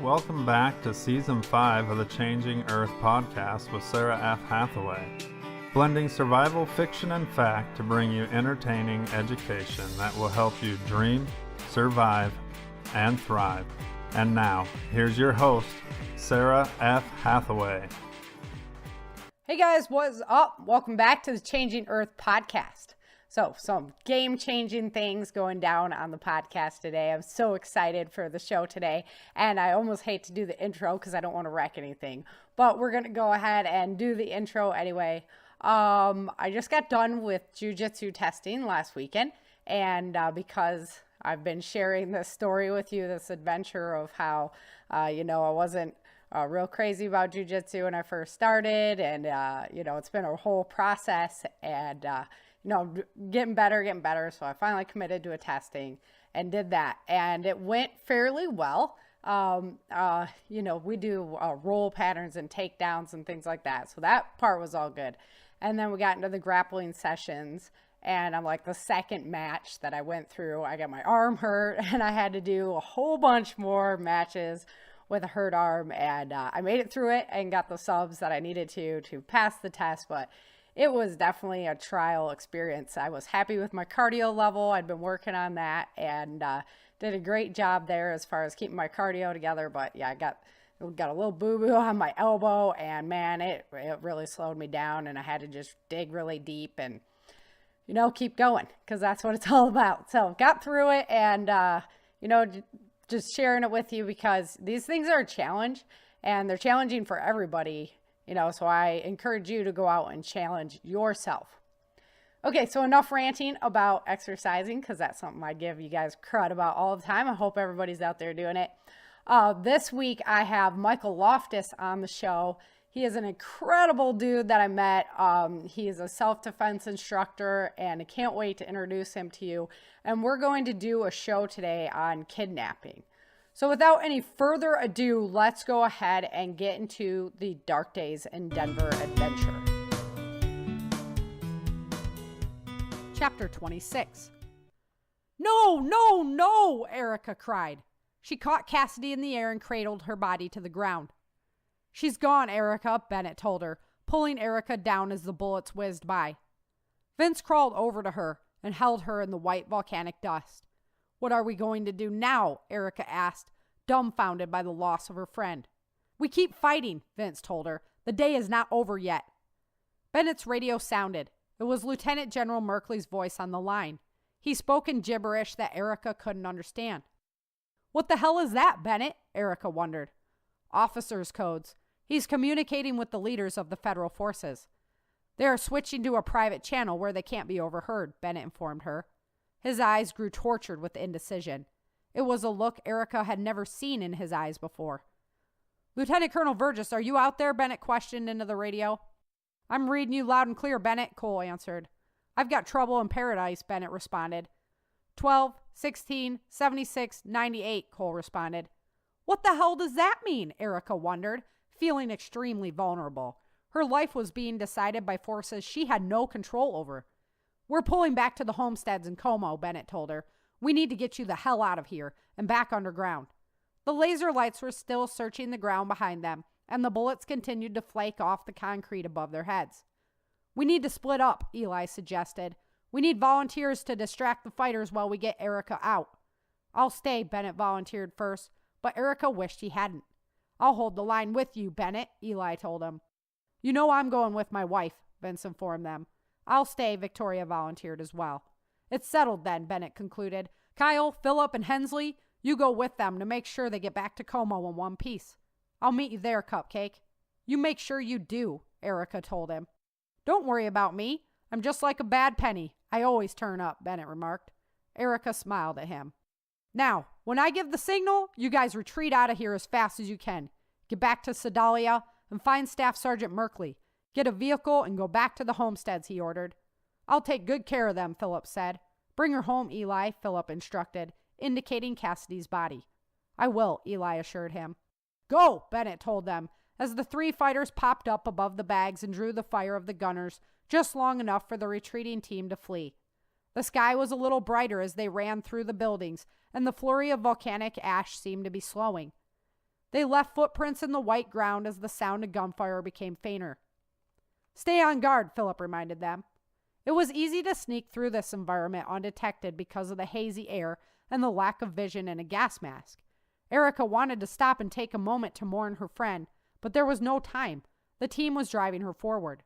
Welcome back to Season 5 of the Changing Earth podcast with Sara F. Hathaway, blending survival fiction and fact to bring you entertaining education that will help you dream, survive, and thrive. And now, here's your host, Sara F. Hathaway. Hey guys, what's up? Welcome back to the Changing Earth podcast. So, some game-changing things going down on the podcast today. I'm so excited for the show today, and I almost hate to do the intro because I don't want to wreck anything, but we're going to go ahead and do the intro anyway. I just got done with jiu-jitsu testing last weekend, and because I've been sharing this story with you, this adventure of how, I wasn't real crazy about jiu-jitsu when I first started, and, it's been a whole process, and, getting better. So I finally committed to a testing and did that. And it went fairly well. We do roll patterns and takedowns and things like that. So that part was all good. And then we got into the grappling sessions. And I'm like the second match that I went through, I got my arm hurt and I had to do a whole bunch more matches with a hurt arm. And I made it through it and got the subs that I needed to pass the test. But it was definitely a trial experience. I was happy with my cardio level. I'd been working on that and did a great job there as far as keeping my cardio together. But yeah, I got a little boo-boo on my elbow, and man, it really slowed me down, and I had to just dig really deep and, keep going because that's what it's all about. So got through it and, just sharing it with you because these things are a challenge and they're challenging for everybody. So I encourage you to go out and challenge yourself. Okay, so enough ranting about exercising because that's something I give you guys crud about all the time. I hope everybody's out there doing it. This week I have Michael Loftus on the show. He is an incredible dude that I met. He is a self-defense instructor, and I can't wait to introduce him to you. And we're going to do a show today on kidnapping. So without any further ado, let's go ahead and get into the Dark Days in Denver adventure. Chapter 26. No, Erica cried. She caught Cassidy in the air and cradled her body to the ground. She's gone, Erica, Bennett told her, pulling Erica down as the bullets whizzed by. Vince crawled over to her and held her in the white volcanic dust. What are we going to do now? Erica asked, dumbfounded by the loss of her friend. We keep fighting, Vince told her. The day is not over yet. Bennett's radio sounded. It was Lieutenant General Merkley's voice on the line. He spoke in gibberish that Erica couldn't understand. What the hell is that, Bennett? Erica wondered. Officers' codes. He's communicating with the leaders of the federal forces. They are switching to a private channel where they can't be overheard, Bennett informed her. His eyes grew tortured with indecision. It was a look Erica had never seen in his eyes before. Lieutenant Colonel Burgess, are you out there? Bennett questioned into the radio. I'm reading you loud and clear, Bennett, Cole answered. I've got trouble in paradise, Bennett responded. 12, 16, 76, 98, Cole responded. What the hell does that mean? Erica wondered, feeling extremely vulnerable. Her life was being decided by forces she had no control over. We're pulling back to the homesteads in Como, Bennett told her. We need to get you the hell out of here and back underground. The laser lights were still searching the ground behind them, and the bullets continued to flake off the concrete above their heads. We need to split up, Eli suggested. We need volunteers to distract the fighters while we get Erica out. I'll stay, Bennett volunteered first, but Erica wished he hadn't. I'll hold the line with you, Bennett, Eli told him. You know I'm going with my wife, Vince informed them. I'll stay, Victoria volunteered as well. It's settled then, Bennett concluded. Kyle, Phillip, and Hensley, you go with them to make sure they get back to Como in one piece. I'll meet you there, Cupcake. You make sure you do, Erica told him. Don't worry about me. I'm just like a bad penny. I always turn up, Bennett remarked. Erica smiled at him. Now, when I give the signal, you guys retreat out of here as fast as you can. Get back to Sedalia and find Staff Sergeant Merkley. Get a vehicle and go back to the homesteads, he ordered. I'll take good care of them, Phillip said. Bring her home, Eli, Phillip instructed, indicating Cassidy's body. I will, Eli assured him. Go, Bennett told them, as the three fighters popped up above the bags and drew the fire of the gunners just long enough for the retreating team to flee. The sky was a little brighter as they ran through the buildings, and the flurry of volcanic ash seemed to be slowing. They left footprints in the white ground as the sound of gunfire became fainter. "Stay on guard," Philip reminded them. It was easy to sneak through this environment undetected because of the hazy air and the lack of vision in a gas mask. Erica wanted to stop and take a moment to mourn her friend, but there was no time. The team was driving her forward.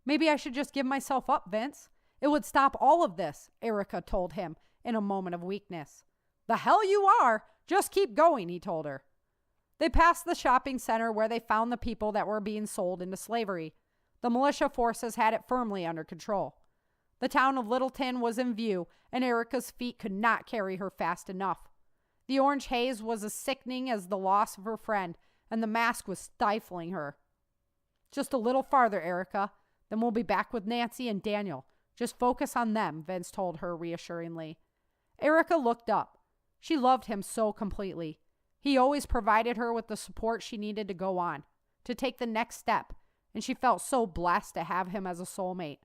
"Maybe I should just give myself up, Vince. It would stop all of this," Erica told him in a moment of weakness. "The hell you are! Just keep going," he told her. They passed the shopping center where they found the people that were being sold into slavery. The militia forces had it firmly under control. The town of Littleton was in view, and Erica's feet could not carry her fast enough. The orange haze was as sickening as the loss of her friend, and the mask was stifling her. "Just a little farther, Erica. Then we'll be back with Nancy and Daniel. Just focus on them," Vince told her reassuringly. Erica looked up. She loved him so completely. He always provided her with the support she needed to go on, to take the next step, and she felt so blessed to have him as a soulmate.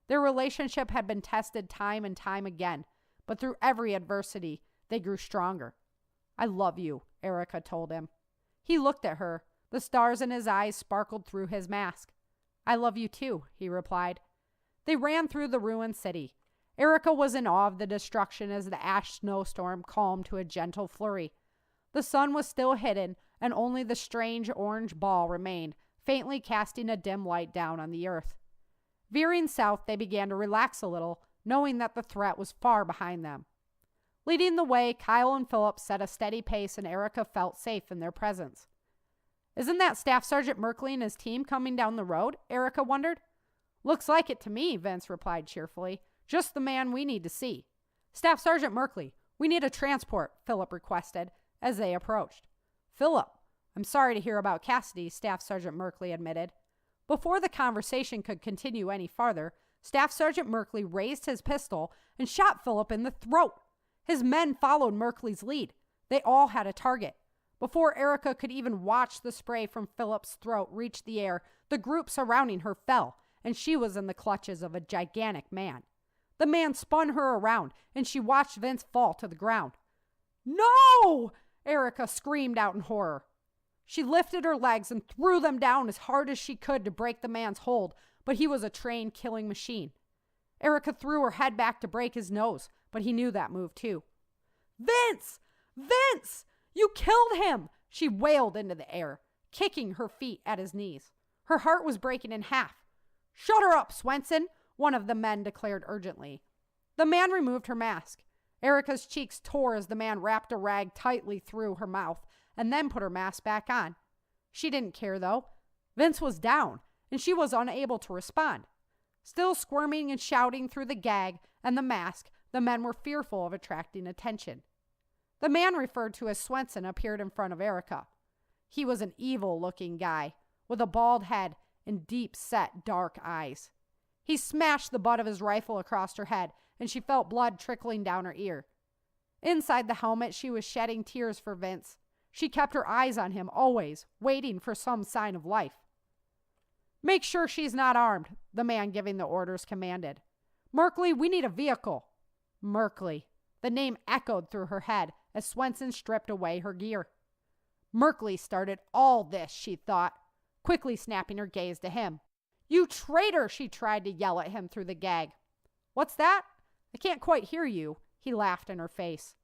Their relationship had been tested time and time again, but through every adversity, they grew stronger. "I love you," Erica told him. He looked at her. The stars in his eyes sparkled through his mask. "I love you too," he replied. They ran through the ruined city. Erica was in awe of the destruction as the ash snowstorm calmed to a gentle flurry. The sun was still hidden, and only the strange orange ball remained, faintly casting a dim light down on the earth. Veering south, they began to relax a little, knowing that the threat was far behind them. Leading the way, Kyle and Philip set a steady pace, and Erica felt safe in their presence. "Isn't that Staff Sergeant Merkley and his team coming down the road?" Erica wondered. "Looks like it to me," Vince replied cheerfully. "Just the man we need to see." "Staff Sergeant Merkley, we need a transport," Philip requested as they approached. "Philip, I'm sorry to hear about Cassidy," Staff Sergeant Merkley admitted. Before the conversation could continue any farther, Staff Sergeant Merkley raised his pistol and shot Philip in the throat. His men followed Merkley's lead. They all had a target. Before Erica could even watch the spray from Philip's throat reach the air, the group surrounding her fell, and she was in the clutches of a gigantic man. The man spun her around, and she watched Vince fall to the ground. "No!" Erica screamed out in horror. She lifted her legs and threw them down as hard as she could to break the man's hold, but he was a trained killing machine. Erica threw her head back to break his nose, but he knew that move too. "Vince! Vince! You killed him!" She wailed into the air, kicking her feet at his knees. Her heart was breaking in half. "Shut her up, Swenson," one of the men declared urgently. The man removed her mask. Erica's cheeks tore as the man wrapped a rag tightly through her mouth and then put her mask back on. She didn't care, though. Vince was down, and she was unable to respond. Still squirming and shouting through the gag and the mask, the men were fearful of attracting attention. The man referred to as Swenson appeared in front of Erica. He was an evil-looking guy with a bald head and deep-set dark eyes. He smashed the butt of his rifle across her head, and she felt blood trickling down her ear. Inside the helmet, she was shedding tears for Vince. She kept her eyes on him always, waiting for some sign of life. "Make sure she's not armed," the man giving the orders commanded. "Merkley, we need a vehicle." Merkley. The name echoed through her head as Swenson stripped away her gear. Merkley started all this, she thought, quickly snapping her gaze to him. "You traitor!" she tried to yell at him through the gag. "What's that? I can't quite hear you," he laughed in her face.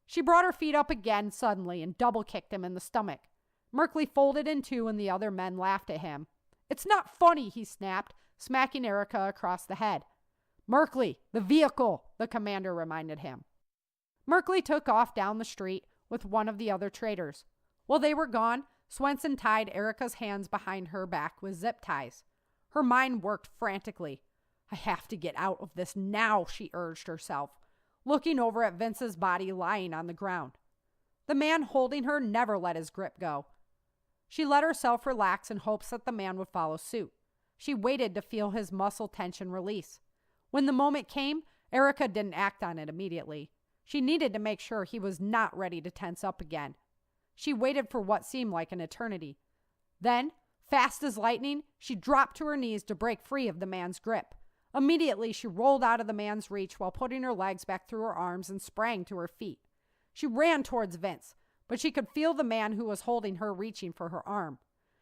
She brought her feet up again suddenly and double-kicked him in the stomach. Merkley folded in two and the other men laughed at him. "It's not funny," he snapped, smacking Erica across the head. "Merkley, the vehicle," the commander reminded him. Merkley took off down the street with one of the other traitors. While they were gone, Swenson tied Erica's hands behind her back with zip ties. Her mind worked frantically. "I have to get out of this now," she urged herself, looking over at Vince's body lying on the ground. The man holding her never let his grip go. She let herself relax in hopes that the man would follow suit. She waited to feel his muscle tension release. When the moment came, Erica didn't act on it immediately. She needed to make sure he was not ready to tense up again. She waited for what seemed like an eternity. Then, fast as lightning, she dropped to her knees to break free of the man's grip. Immediately, she rolled out of the man's reach while putting her legs back through her arms and sprang to her feet. She ran towards Vince. but she could feel the man who was holding her reaching for her arm.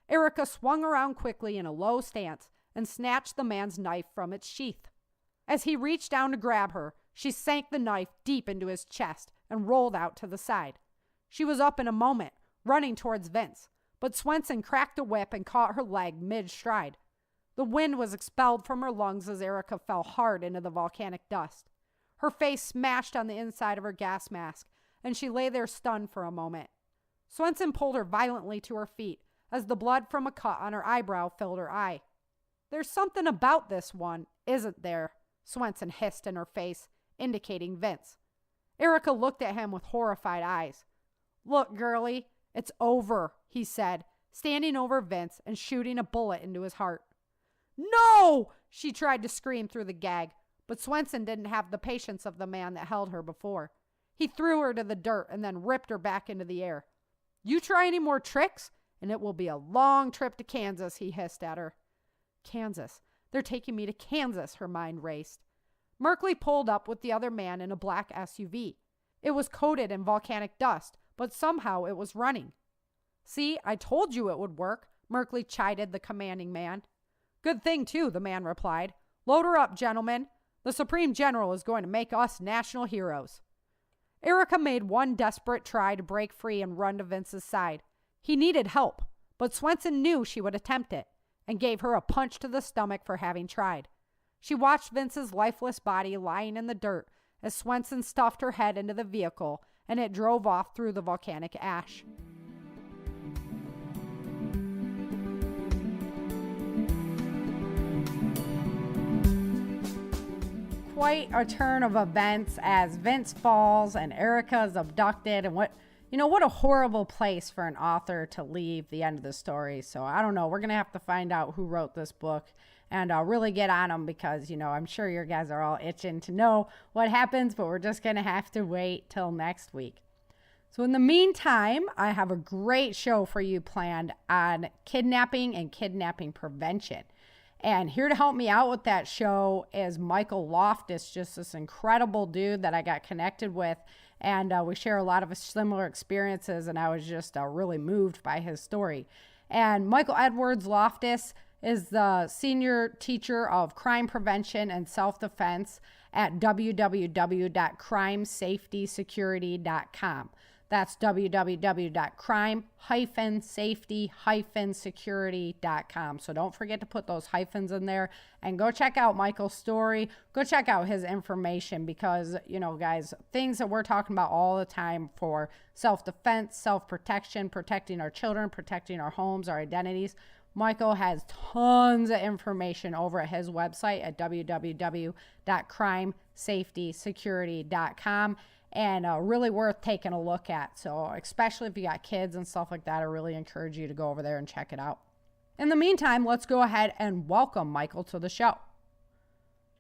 Erica swung around quickly in a low stance and snatched the man's knife from its sheath. As he reached down to grab her, she sank the knife deep into his chest and rolled out to the side. She was up in a moment, running towards Vince, but Swenson cracked a whip and caught her leg mid-stride. The wind was expelled from her lungs as Erica fell hard into the volcanic dust. Her face smashed on the inside of her gas mask, and she lay there stunned for a moment. Swenson pulled her violently to her feet as the blood from a cut on her eyebrow filled her eye. "There's something about this one, isn't there?" Swenson hissed in her face, indicating Vince. Erica looked at him with horrified eyes. "Look, girlie, it's over," he said, standing over Vince and shooting a bullet into his heart. "No!" she tried to scream through the gag, but Swenson didn't have the patience of the man that held her before. He threw her to the dirt and then ripped her back into the air. "You try any more tricks, and it will be a long trip to Kansas," he hissed at her. Kansas. They're taking me to Kansas, her mind raced. Merkley pulled up with the other man in a black SUV. It was coated in volcanic dust, but somehow it was running. "See, I told you it would work," Merkley chided the commanding man. "Good thing, too," the man replied. "Load her up, gentlemen. The Supreme General is going to make us national heroes." Erica made one desperate try to break free and run to Vince's side. He needed help, but Swenson knew she would attempt it and gave her a punch to the stomach for having tried. She watched Vince's lifeless body lying in the dirt as Swenson stuffed her head into the vehicle and it drove off through the volcanic ash. Quite a turn of events as Vince falls and Erica is abducted, and what a horrible place for an author to leave the end of the story. So I don't know. We're going to have to find out who wrote this book and really get on them because, I'm sure you guys are all itching to know what happens, but we're just going to have to wait till next week. So in the meantime, I have a great show for you planned on kidnapping and kidnapping prevention. And here to help me out with that show is Michael Loftus, just this incredible dude that I got connected with. And we share a lot of similar experiences, and I was just really moved by his story. And Michael Edwards Loftus is the senior teacher of crime prevention and self-defense at www.crimesafetysecurity.com. That's www.crime-safety-security.com. So don't forget to put those hyphens in there and go check out Michael's story. Go check out his information because, guys, things that we're talking about all the time for self-defense, self-protection, protecting our children, protecting our homes, our identities. Michael has tons of information over at his website at www.crimesafetysecurity.com. And really worth taking a look at. So especially if you got kids and stuff like that, I really encourage you to go over there and check it out. In the meantime, let's go ahead and welcome Michael to the show.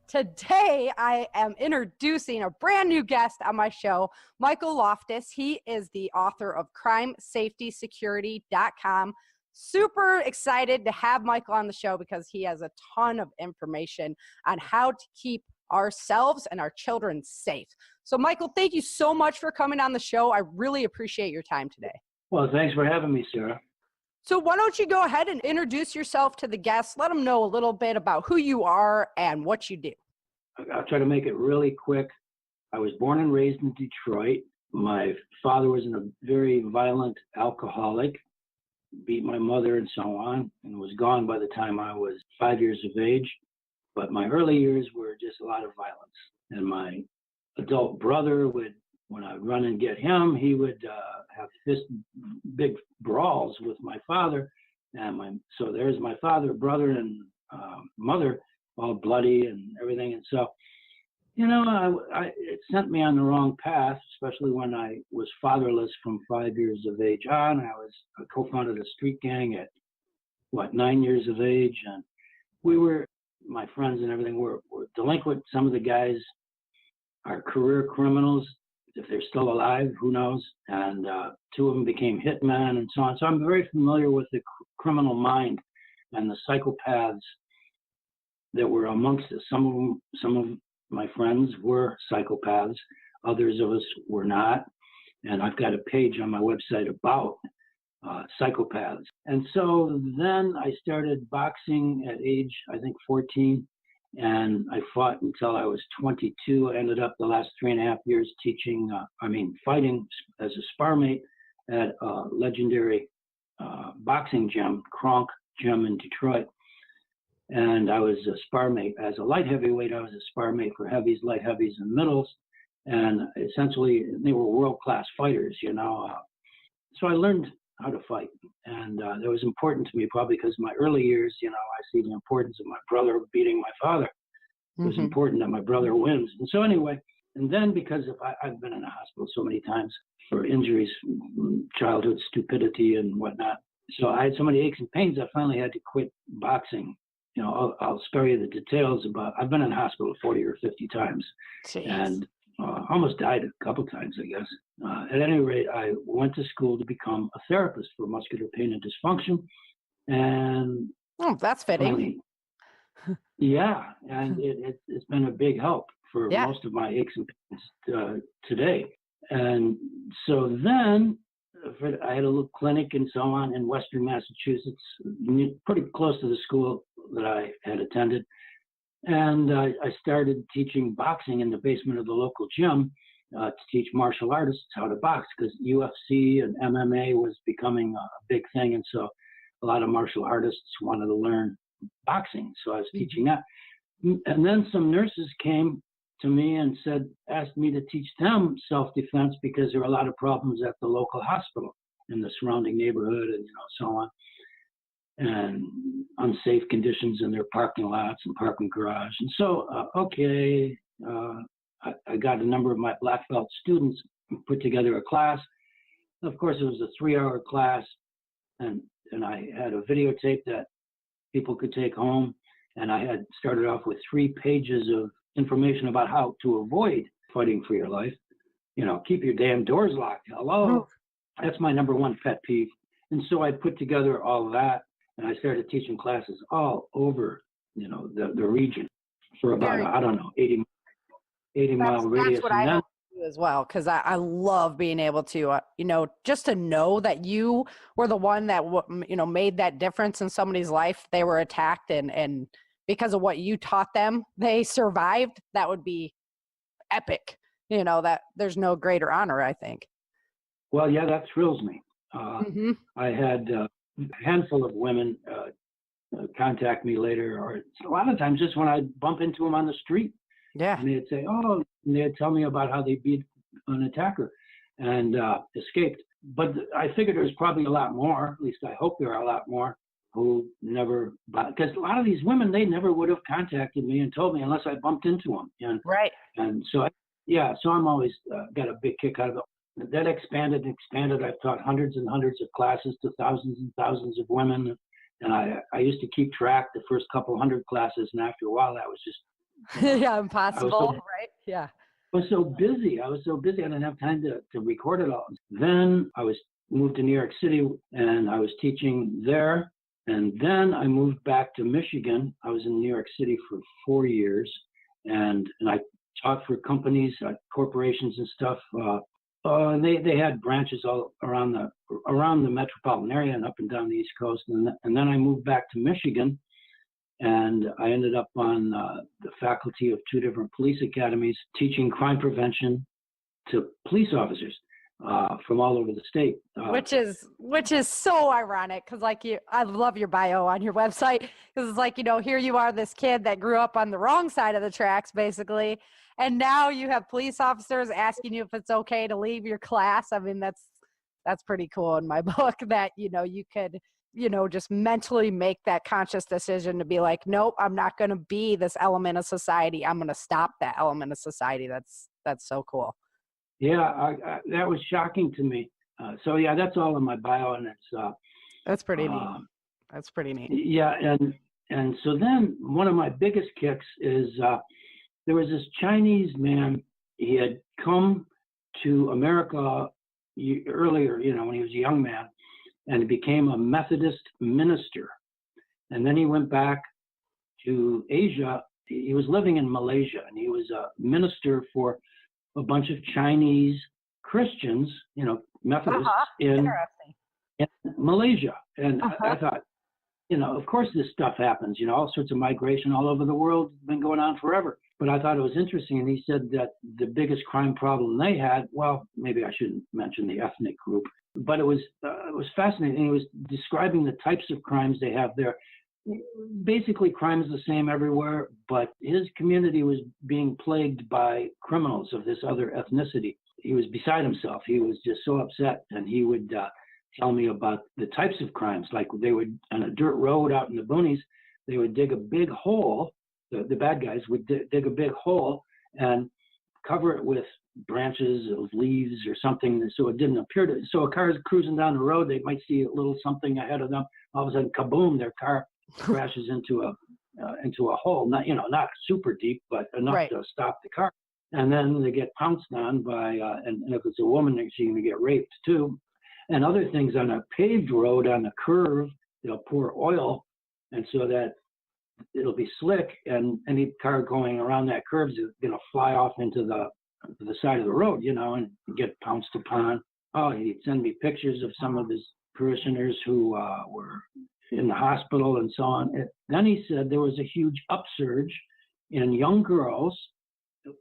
Today, I am introducing a brand new guest on my show, Michael Loftus. He is the author of crimesafetysecurity.com. Super excited to have Michael on the show because he has a ton of information on how to keep ourselves and our children safe. So, Michael, thank you so much for coming on the show. I really appreciate your time today. Well, thanks for having me, Sara. So why don't you go ahead and introduce yourself to the guests? Let them know a little bit about who you are and what you do. I'll try to make it really quick. I was born and raised in Detroit. My father was a very violent alcoholic, beat my mother and so on, and was gone by the time I was 5 years of age. But my early years were just a lot of violence. And my adult brother would, when I would run and get him, he would have big brawls with my father. And so there's my father, brother, and mother, all bloody and everything. And so, it sent me on the wrong path, especially when I was fatherless from 5 years of age on. I co-founded a street gang at, 9 years of age. And my friends and everything were delinquent. Some of the guys are career criminals. If they're still alive, who knows? And two of them became hitmen and so on. So I'm very familiar with the criminal mind and the psychopaths that were amongst us. Some of my friends were psychopaths. Others of us were not. And I've got a page on my website about psychopaths. And so then I started boxing at age, I think, 14. And I fought until I was 22. I ended up the last 3.5 years fighting as a spar mate at a legendary boxing gym, Kronk Gym in Detroit. And I was a spar mate. As a light heavyweight, I was a spar mate for heavies, light heavies, and middles. And essentially, they were world-class fighters, So I learned how to fight. And that was important to me, probably because in my early years, I see the importance of my brother beating my father. It was important that my brother wins. And so anyway, and then because I've been in the hospital so many times for injuries, childhood stupidity and whatnot. So I had so many aches and pains, I finally had to quit boxing. I'll spare you the details I've been in the hospital 40 or 50 times. Jeez. And almost died a couple times, I guess. At any rate, I went to school to become a therapist for muscular pain and dysfunction. And that's fitting. Finally, yeah, and it's been a big help for most of my aches and pains today. And so then I had a little clinic and so on in Western Massachusetts, pretty close to the school that I had attended. And I started teaching boxing in the basement of the local gym to teach martial artists how to box, because UFC and MMA was becoming a big thing. And so a lot of martial artists wanted to learn boxing. So I was teaching that. And then some nurses came to me and asked me to teach them self-defense, because there were a lot of problems at the local hospital in the surrounding neighborhood and so on. And unsafe conditions in their parking lots and parking garage. And so, I got a number of my black belt students, put together a class. Of course, it was a 3-hour class, and I had a videotape that people could take home. And I had started off with 3 pages of information about how to avoid fighting for your life. Keep your damn doors locked. Hello. That's my number one pet peeve. And so I put together all that. And I started teaching classes all over, the region for about, 80 mile radius. That's what I do as well, because I love being able to, just to know that you were the one that, made that difference in somebody's life. They were attacked and because of what you taught them, they survived. That would be epic, that there's no greater honor, I think. Well, yeah, that thrills me. I had a handful of women contact me later, or a lot of times just when I bump into them on the street. Yeah. And they'd say, and they'd tell me about how they beat an attacker and escaped. But I figured there's probably a lot more, at least I hope there are a lot more, who never, because a lot of these women, they never would have contacted me and told me unless I bumped into them. And, right. And so, so I'm always got a big kick out of it. That expanded and expanded. I've taught hundreds and hundreds of classes to thousands and thousands of women. And I used to keep track the first couple hundred classes. And after a while, that was just impossible, right? Yeah. I was so busy. I didn't have time to record it all. Then I moved to New York City and I was teaching there. And then I moved back to Michigan. I was in New York City for 4 years. And I taught for companies, corporations and stuff. And they had branches all around the metropolitan area and up and down the East Coast. And then I moved back to Michigan, and I ended up on the faculty of 2 different police academies, teaching crime prevention to police officers from all over the state. Which is so ironic, because I love your bio on your website, because it's like, here you are, this kid that grew up on the wrong side of the tracks, basically. And now you have police officers asking you if it's okay to leave your class. I mean, that's pretty cool in my book, that, you could, just mentally make that conscious decision to be like, nope, I'm not going to be this element of society. I'm going to stop that element of society. That's so cool. Yeah, that was shocking to me. So yeah, that's all in my bio, and it's that's pretty neat. That's pretty neat. Yeah, and so then one of my biggest kicks is there was this Chinese man. He had come to America earlier, when he was a young man, and he became a Methodist minister. And then he went back to Asia. He was living in Malaysia, and he was a minister for a bunch of Chinese Christians, Methodists Interesting. in Malaysia. And I thought, of course this stuff happens, all sorts of migration all over the world has been going on forever. But I thought it was interesting. And he said that the biggest crime problem they had, well, maybe I shouldn't mention the ethnic group, but it was fascinating. He was describing the types of crimes they have there. Basically, crime is the same everywhere, but his community was being plagued by criminals of this other ethnicity. He was beside himself. He was just so upset, and he would tell me about the types of crimes. Like they would, on a dirt road out in the boonies, they would dig a big hole. The bad guys would dig a big hole and cover it with branches of leaves or something, so it didn't appear to. So a car is cruising down the road, they might see a little something ahead of them. All of a sudden, kaboom! Their car crashes into a hole. Not super deep, but enough to stop the car. And then they get pounced on by, and if it's a woman, she's going to get raped too. And other things on a paved road on a curve, they'll pour oil, and so that it'll be slick, and any car going around that curve is going to fly off into the side of the road, and get pounced upon. Oh, he'd send me pictures of some of his parishioners who were in the hospital and so on. And then he said there was a huge upsurge in young girls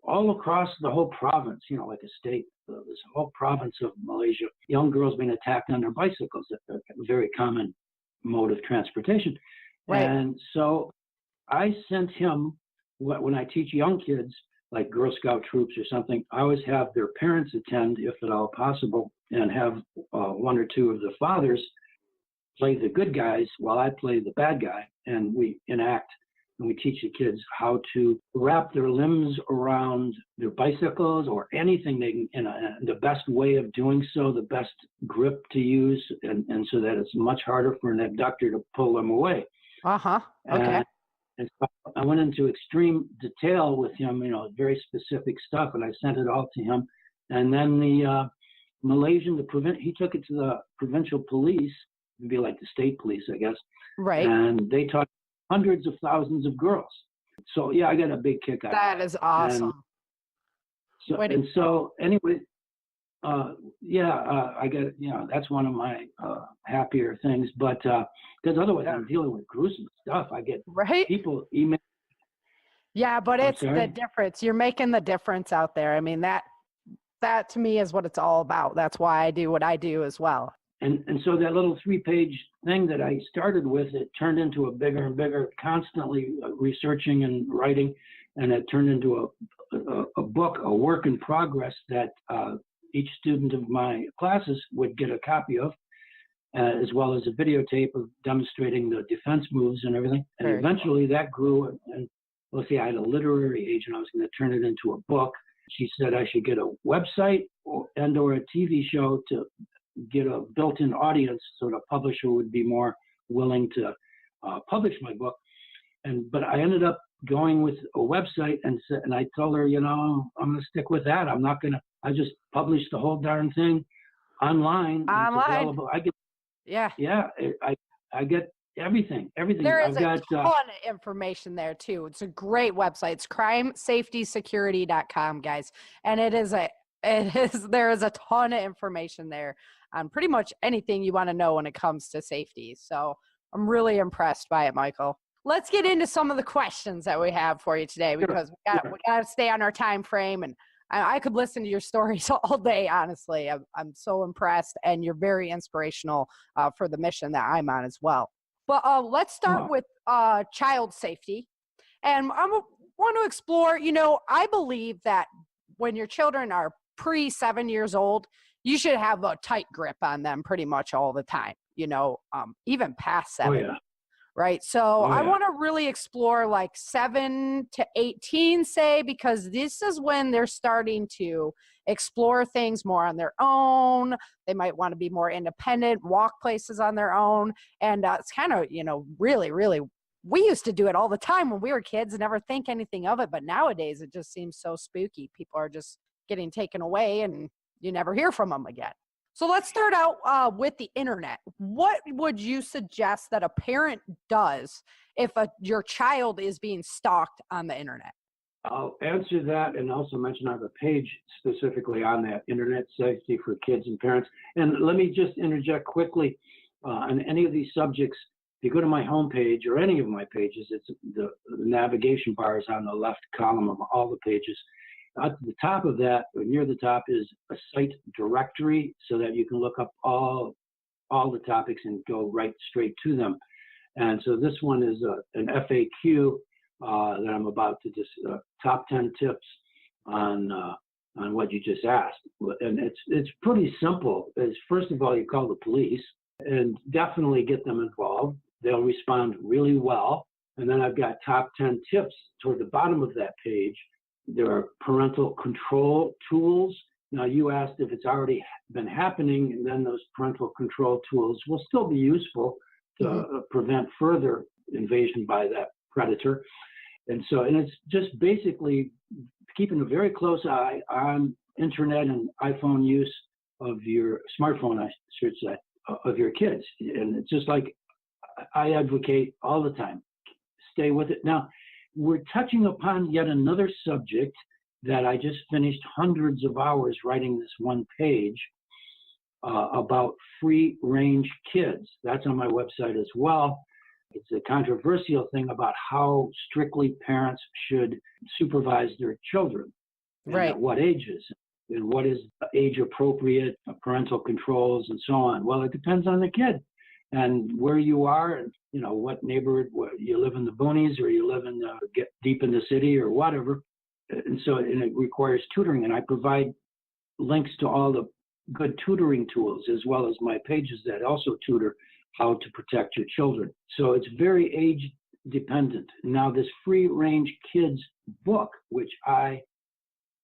all across the whole province, like a state, this whole province of Malaysia, young girls being attacked on their bicycles. That's a very common mode of transportation. Right. And so I sent him, when I teach young kids, like Girl Scout troops or something, I always have their parents attend, if at all possible, and have one or two of the fathers play the good guys while I play the bad guy, and we enact, and we teach the kids how to wrap their limbs around their bicycles or anything they can, the best way of doing so, the best grip to use, and so that it's much harder for an abductor to pull them away. Okay. And so I went into extreme detail with him, very specific stuff, and I sent it all to him. And then the Malaysian, he took it to the provincial police, it'd be like the state police, I guess. Right. And they taught hundreds of thousands of girls. So yeah, I got a big kick out of that. That is awesome. So anyway, I get, that's one of my happier things, but because otherwise I'm dealing with gruesome stuff. I get people email. Yeah, but it's the difference. You're making the difference out there. I mean, that to me is what it's all about. That's why I do what I do as well. And so that little 3-page thing that I started with, it turned into a bigger and bigger, constantly researching and writing, and it turned into a book, a work in progress that each student of my classes would get a copy of, as well as a videotape of demonstrating the defense moves and everything. And eventually that grew, and let's see, I had a literary agent. I was going to turn it into a book. She said I should get a website or a TV show to get a built-in audience so the publisher would be more willing to publish my book. But I ended up going with a website, and I told her, I'm going to stick with that. I just published the whole darn thing online. It's available. I get everything. There is a ton of information there too. It's a great website. It's crimesafetysecurity.com, guys. And there is a ton of information there on pretty much anything you want to know when it comes to safety. So I'm really impressed by it, Michael. Let's get into some of the questions that we have for you today, because we got to stay on our time frame, and I could listen to your stories all day, honestly. I'm so impressed, and you're very inspirational for the mission that I'm on as well. But let's start with child safety. And I want to explore, I believe that when your children are pre-7 years old, you should have a tight grip on them pretty much all the time, even past 7. Oh, yeah. Right. So I want to really explore like 7 to 18, say, because this is when they're starting to explore things more on their own. They might want to be more independent, walk places on their own. And it's kind of, really, really, we used to do it all the time when we were kids and never think anything of it. But nowadays it just seems so spooky. People are just getting taken away and you never hear from them again. So let's start out with the internet. What would you suggest that a parent does if your child is being stalked on the internet? I'll answer that and also mention I have a page specifically on that, internet safety for kids and parents. And let me just interject quickly on any of these subjects. If you go to my homepage or any of my pages, it's the navigation bar is on the left column of all the pages. At the top of that, or near the top, is a site directory so that you can look up all the topics and go right straight to them. And so this one is an FAQ that I'm about to just top 10 tips on what you just asked. And it's pretty simple. It's, first of all, you call the police and definitely get them involved. They'll respond really well. And then I've got top 10 tips toward the bottom of that page. There are parental control tools. Now, you asked if it's already been happening, and then those parental control tools will still be useful to prevent further invasion by that predator. And it's just basically keeping a very close eye on internet and iPhone use of your smartphone, I should say, of your kids. And it's just like I advocate all the time, stay with it. Now, we're touching upon yet another subject that I just finished hundreds of hours writing this one page about free-range kids. That's on my website as well. It's a controversial thing about how strictly parents should supervise their children, and Right. at what ages, and what is age-appropriate parental controls and so on. Well, it depends on the kid and where you are, and what neighborhood, you live in the boonies or you live in get deep in the city or whatever. And it requires tutoring, and I provide links to all the good tutoring tools as well as my pages that also tutor how to protect your children. So it's very age dependent. Now, this free range kids book, which I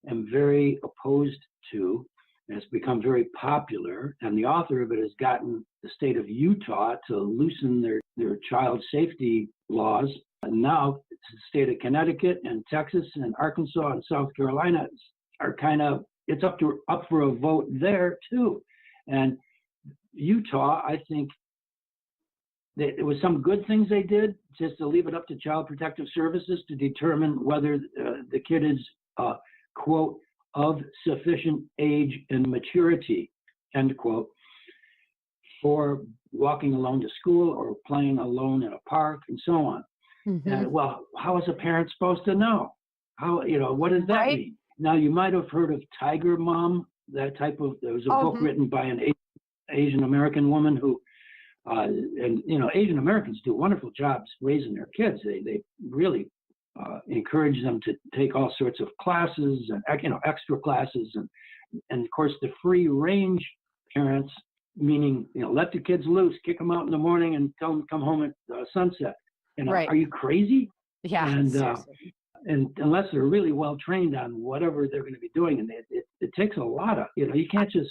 am very opposed to, has become very popular, and the author of it has gotten the state of Utah to loosen their child safety laws. And now it's the state of Connecticut and Texas and Arkansas and South Carolina are it's up for a vote there too. And Utah, I think there was some good things they did, just to leave it up to Child Protective Services to determine whether the kid is, quote, of sufficient age and maturity, end quote, for walking alone to school or playing alone in a park and so on. Mm-hmm. And, well, how is a parent supposed to know? What does that mean? Now, you might have heard of Tiger Mom, there was a book written by an Asian American woman who, Asian Americans do wonderful jobs raising their kids. They really encourage them to take all sorts of classes and, extra classes. And of course, the free range parents, meaning, let the kids loose, kick them out in the morning and tell them to come home at sunset. Right. Are you crazy? Yeah. And unless they're really well trained on whatever they're going to be doing, and it takes a lot of, you can't just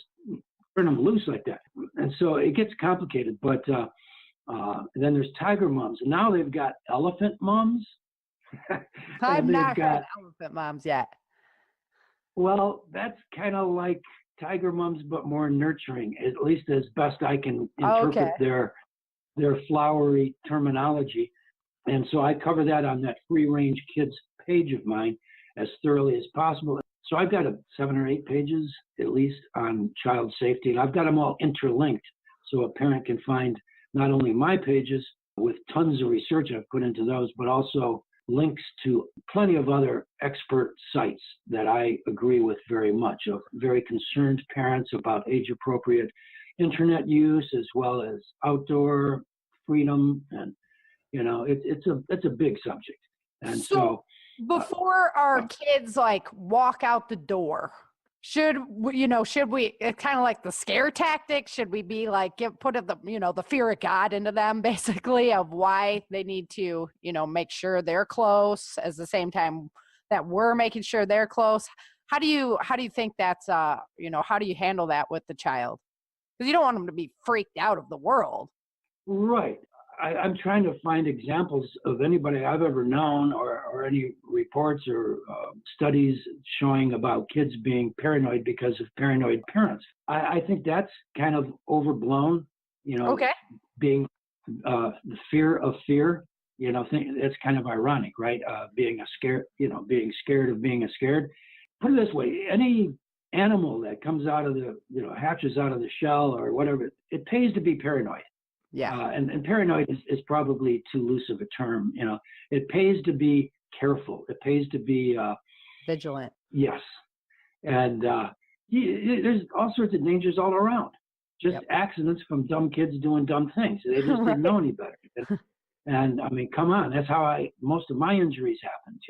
turn them loose like that. And so it gets complicated. But then there's Tiger Moms, and now they've got Elephant Moms. I've not got Elephant Moms yet. Well, that's kind of like Tiger Moms, but more nurturing, at least as best I can interpret their flowery terminology. And so I cover that on that free range kids page of mine as thoroughly as possible. So I've got 7 or 8 pages at least on child safety, and I've got them all interlinked so a parent can find not only my pages with tons of research I've put into those, but also links to plenty of other expert sites that I agree with very much, of very concerned parents about age-appropriate internet use as well as outdoor freedom. And it's a big subject. And so before our kids walk out the door, should we, it's kind of like the scare tactic. Should we be put the fear of God into them, basically, of why they need to, make sure they're close at the same time that we're making sure they're close? How do you think that's, how do you handle that with the child? Because you don't want them to be freaked out of the world. Right. I'm trying to find examples of anybody I've ever known or any reports or studies showing about kids being paranoid because of paranoid parents. I think that's kind of overblown, being the fear of fear. It's kind of ironic, right? Being scared of being scared. Put it this way, any animal that comes out of hatches out of the shell or whatever, it pays to be paranoid. Yeah. And paranoid is probably too loose of a term. It pays to be careful. It pays to be vigilant. Yes. And there's all sorts of dangers all around. Just accidents from dumb kids doing dumb things. They just didn't know any better. And I mean, come on, that's how most of my injuries happened,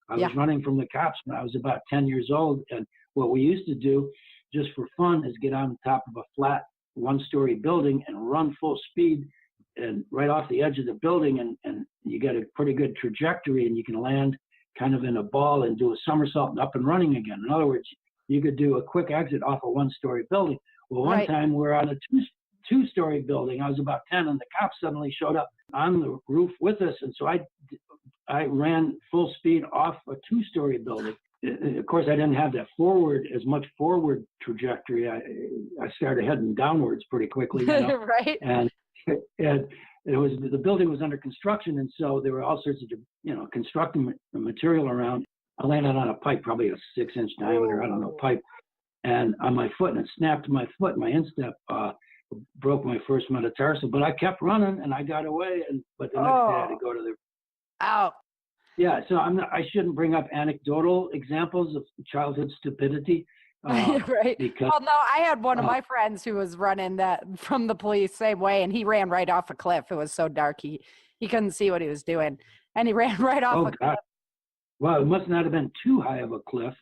I was running from the cops when I was about 10 years old. And what we used to do just for fun is get on top of a flat one-story building and run full speed and right off the edge of the building. And you get a pretty good trajectory and you can land kind of in a ball and do a somersault and up and running again. In other words, you could do a quick exit off a one-story building. Well, one time we were on a two-story building. I was about 10 and the cops suddenly showed up on the roof with us. And so I ran full speed off a two-story building. Of course, I didn't have that as much forward trajectory. I started heading downwards pretty quickly. Right. And the building was under construction. And so there were all sorts of, constructing material around. I landed on a pipe, probably a 6-inch diameter, I don't know, pipe. And on my foot, and it snapped my foot. My instep broke my first metatarsal, but I kept running and I got away. But the next day I had to go to the. Ow. Yeah, so I shouldn't bring up anecdotal examples of childhood stupidity. Right. Because, well, no, I had one of my friends who was running that from the police same way, and he ran right off a cliff. It was so dark he couldn't see what he was doing, and he ran right off a cliff. Well, it must not have been too high of a cliff.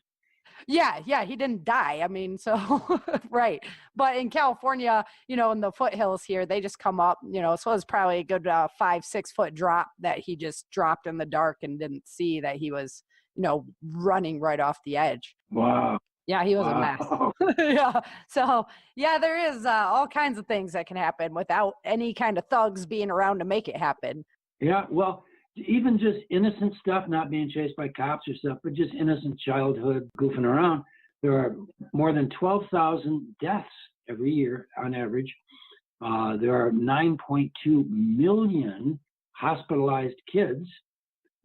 Yeah, he didn't die. I mean, so, right. But in California, in the foothills here, they just come up, so it was probably a good 5-6 foot drop that he just dropped in the dark and didn't see that he was, running right off the edge. Wow. Yeah, he was a mess. Yeah. So, yeah, there is all kinds of things that can happen without any kind of thugs being around to make it happen. Yeah, well, even just innocent stuff, not being chased by cops or stuff, but just innocent childhood goofing around. There are more than 12,000 deaths every year on average. There are 9.2 million hospitalized kids.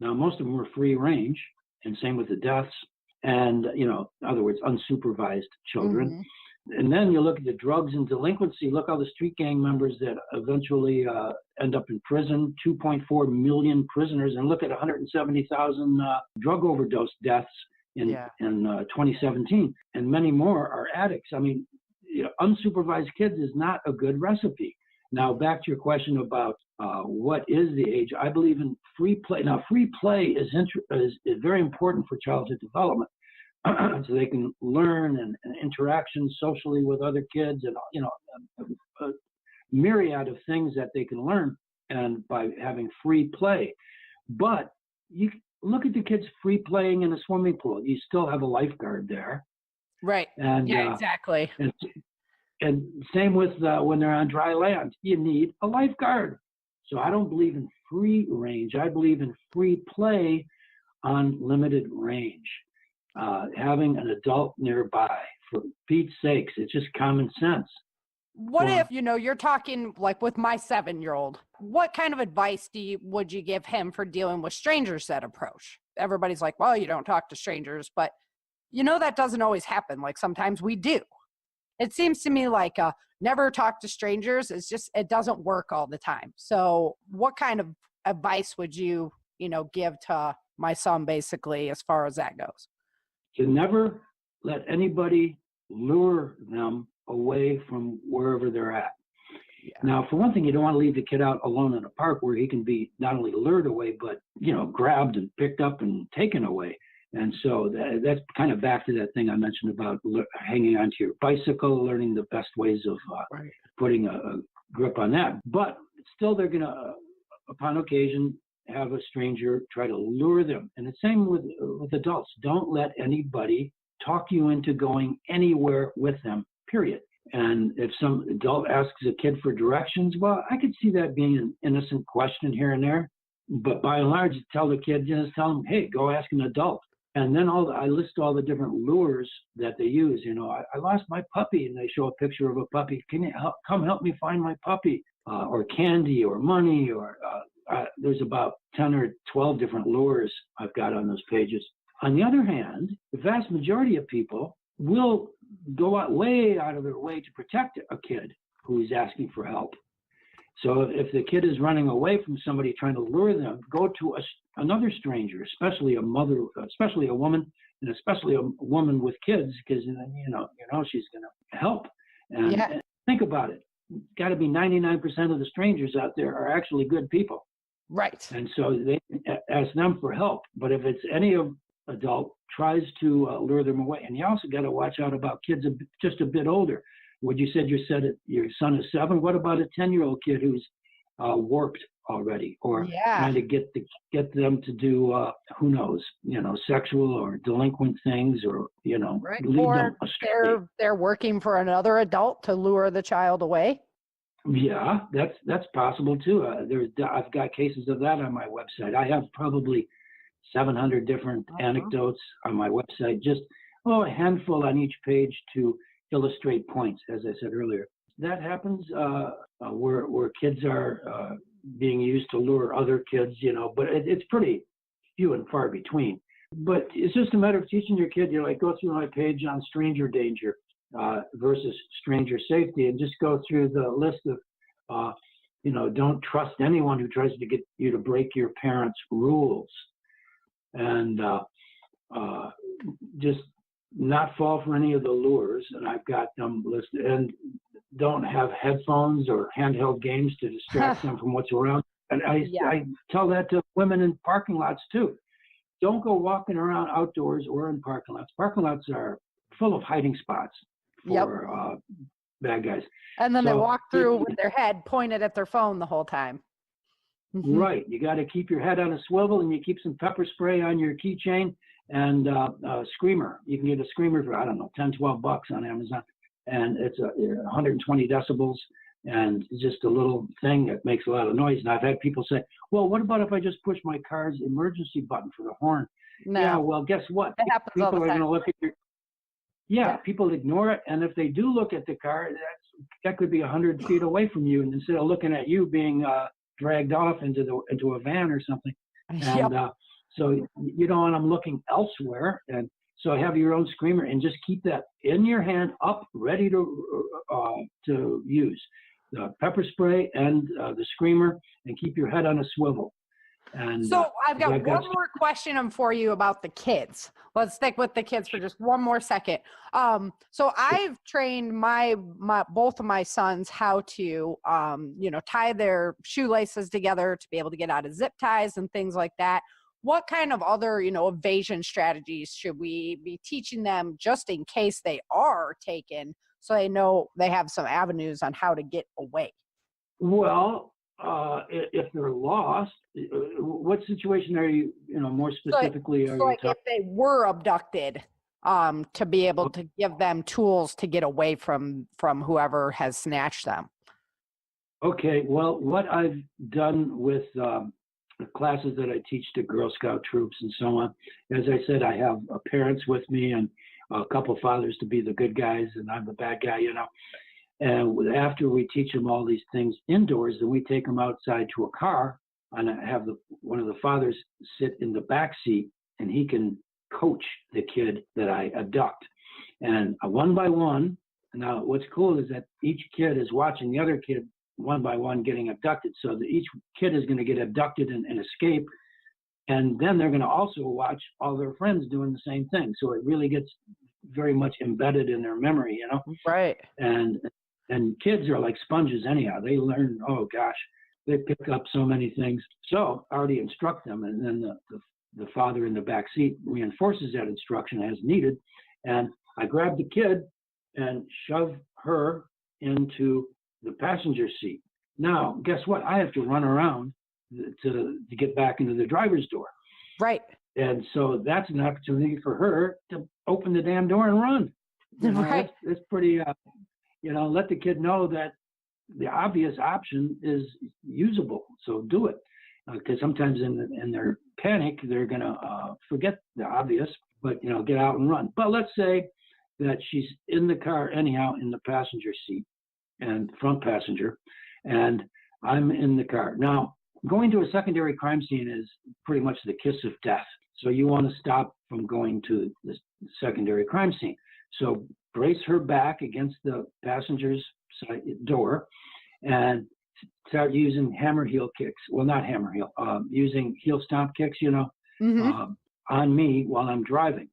Now, most of them were free range, and same with the deaths. And, in other words, unsupervised children. Mm-hmm. And then you look at the drugs and delinquency. Look all the street gang members that eventually end up in prison, 2.4 million prisoners, and look at 170,000 drug overdose deaths in 2017. And many more are addicts. I mean, unsupervised kids is not a good recipe. Now, back to your question about what is the age, I believe in free play. Now, free play is very important for childhood development. So they can learn and interaction socially with other kids and, a myriad of things that they can learn and by having free play. But you look at the kids free playing in a swimming pool. You still have a lifeguard there. Right. And, exactly. And same with when they're on dry land. You need a lifeguard. So I don't believe in free range. I believe in free play on limited range. Having an adult nearby, for Pete's sakes, it's just common sense. What if, you're talking like with my 7-year-old, what kind of advice would you give him for dealing with strangers that approach? Everybody's like, well, you don't talk to strangers, but that doesn't always happen. Like sometimes we do. It seems to me like never talk to strangers. It doesn't work all the time. So what kind of advice would you, give to my son basically as far as that goes? To never let anybody lure them away from wherever they're at. Yeah. Now, for one thing, you don't want to leave the kid out alone in a park where he can be not only lured away, but, grabbed and picked up and taken away. And so that's kind of back to that thing I mentioned about hanging onto your bicycle, learning the best ways of putting a grip on that. But still, they're going to, upon occasion, have a stranger try to lure them. And the same with adults. Don't let anybody talk you into going anywhere with them, period. And if some adult asks a kid for directions, well, I could see that being an innocent question here and there. But by and large, tell the kid, just tell them, hey, go ask an adult. And then I list all the different lures that they use. I lost my puppy, and they show a picture of a puppy. Can you come help me find my puppy? Or candy or money or there's about 10 or 12 different lures I've got on those pages. On the other hand, the vast majority of people will go way out of their way to protect a kid who's asking for help. So if the kid is running away from somebody trying to lure them, go to another stranger, especially a mother, especially a woman, and especially a woman with kids, because you know she's going to help. And think about it. It's got to be 99% of the strangers out there are actually good people. Right. And so they ask them for help. But if it's any adult tries to lure them away, and you also got to watch out about kids just a bit older. What you said, your son is 7. What about a 10-year-old kid who's warped already, or trying to get them to do who knows, sexual or delinquent things, or lead them astray. They're working for another adult to lure the child away. Yeah, that's possible too. I've got cases of that on my website. I have probably 700 different anecdotes on my website. Just a handful on each page to illustrate points, as I said earlier. That happens where kids are being used to lure other kids, but it's pretty few and far between. But it's just a matter of teaching your kid, go through my page on stranger danger versus stranger safety, and just go through the list of, don't trust anyone who tries to get you to break your parents' rules. And just not fall for any of the lures, and I've got them listed, and don't have headphones or handheld games to distract them from what's around. And I tell that to women in parking lots too. Don't go walking around outdoors or in parking lots. Parking lots are full of hiding spots for bad guys. And then they walk through with their head pointed at their phone the whole time. Right. You got to keep your head on a swivel, and you keep some pepper spray on your keychain and a screamer. You can get a screamer for, $10, $12 on Amazon. And it's 120 decibels, and it's just a little thing that makes a lot of noise. And I've had people say, well, what about if I just push my car's emergency button for the horn? No. Yeah, well, guess what? It happens people all the are time. going to look at your... Yeah, people ignore it. And if they do look at the car, that could be 100 feet away from you. And instead of looking at you being dragged off into a van or something. And so you don't want them looking elsewhere. And so have your own screamer, and just keep that in your hand, up, ready to use. The pepper spray and the screamer, and keep your head on a swivel. And so I've got one more question for you about the kids. Let's stick with the kids for just one more second. So I've trained both of my sons how to, tie their shoelaces together to be able to get out of zip ties and things like that. What kind of other, evasion strategies should we be teaching them just in case they are taken, so they know they have some avenues on how to get away? Well, if they're lost, what situation are you, more specifically? If they were abducted, to be able to give them tools to get away from whoever has snatched them. Okay, well, what I've done with the classes that I teach to Girl Scout troops and so on, as I said, I have parents with me and a couple fathers to be the good guys, and I'm the bad guy, And after we teach them all these things indoors, then we take them outside to a car, and I have one of the fathers sit in the back seat, and he can coach the kid that I abduct. And one by one, now what's cool is that each kid is watching the other kid one by one getting abducted. So that each kid is going to get abducted and escape. And then they're going to also watch all their friends doing the same thing. So it really gets very much embedded in their memory, Right. And kids are like sponges anyhow. They learn, they pick up so many things. So I already instruct them, and then the father in the back seat reinforces that instruction as needed. And I grab the kid and shove her into the passenger seat. Now, guess what? I have to run around to get back into the driver's door. Right. And so that's an opportunity for her to open the damn door and run. Right. It's pretty, let the kid know that the obvious option is usable. So do it. Because sometimes in their panic, they're going to forget the obvious, but, get out and run. But let's say that she's in the car anyhow, in the passenger seat and front passenger, and I'm in the car. Now, going to a secondary crime scene is pretty much the kiss of death. So you want to stop from going to the secondary crime scene. So brace her back against the passenger's side door and start using hammer heel kicks. Well, not hammer heel, using heel stomp kicks, on me while I'm driving,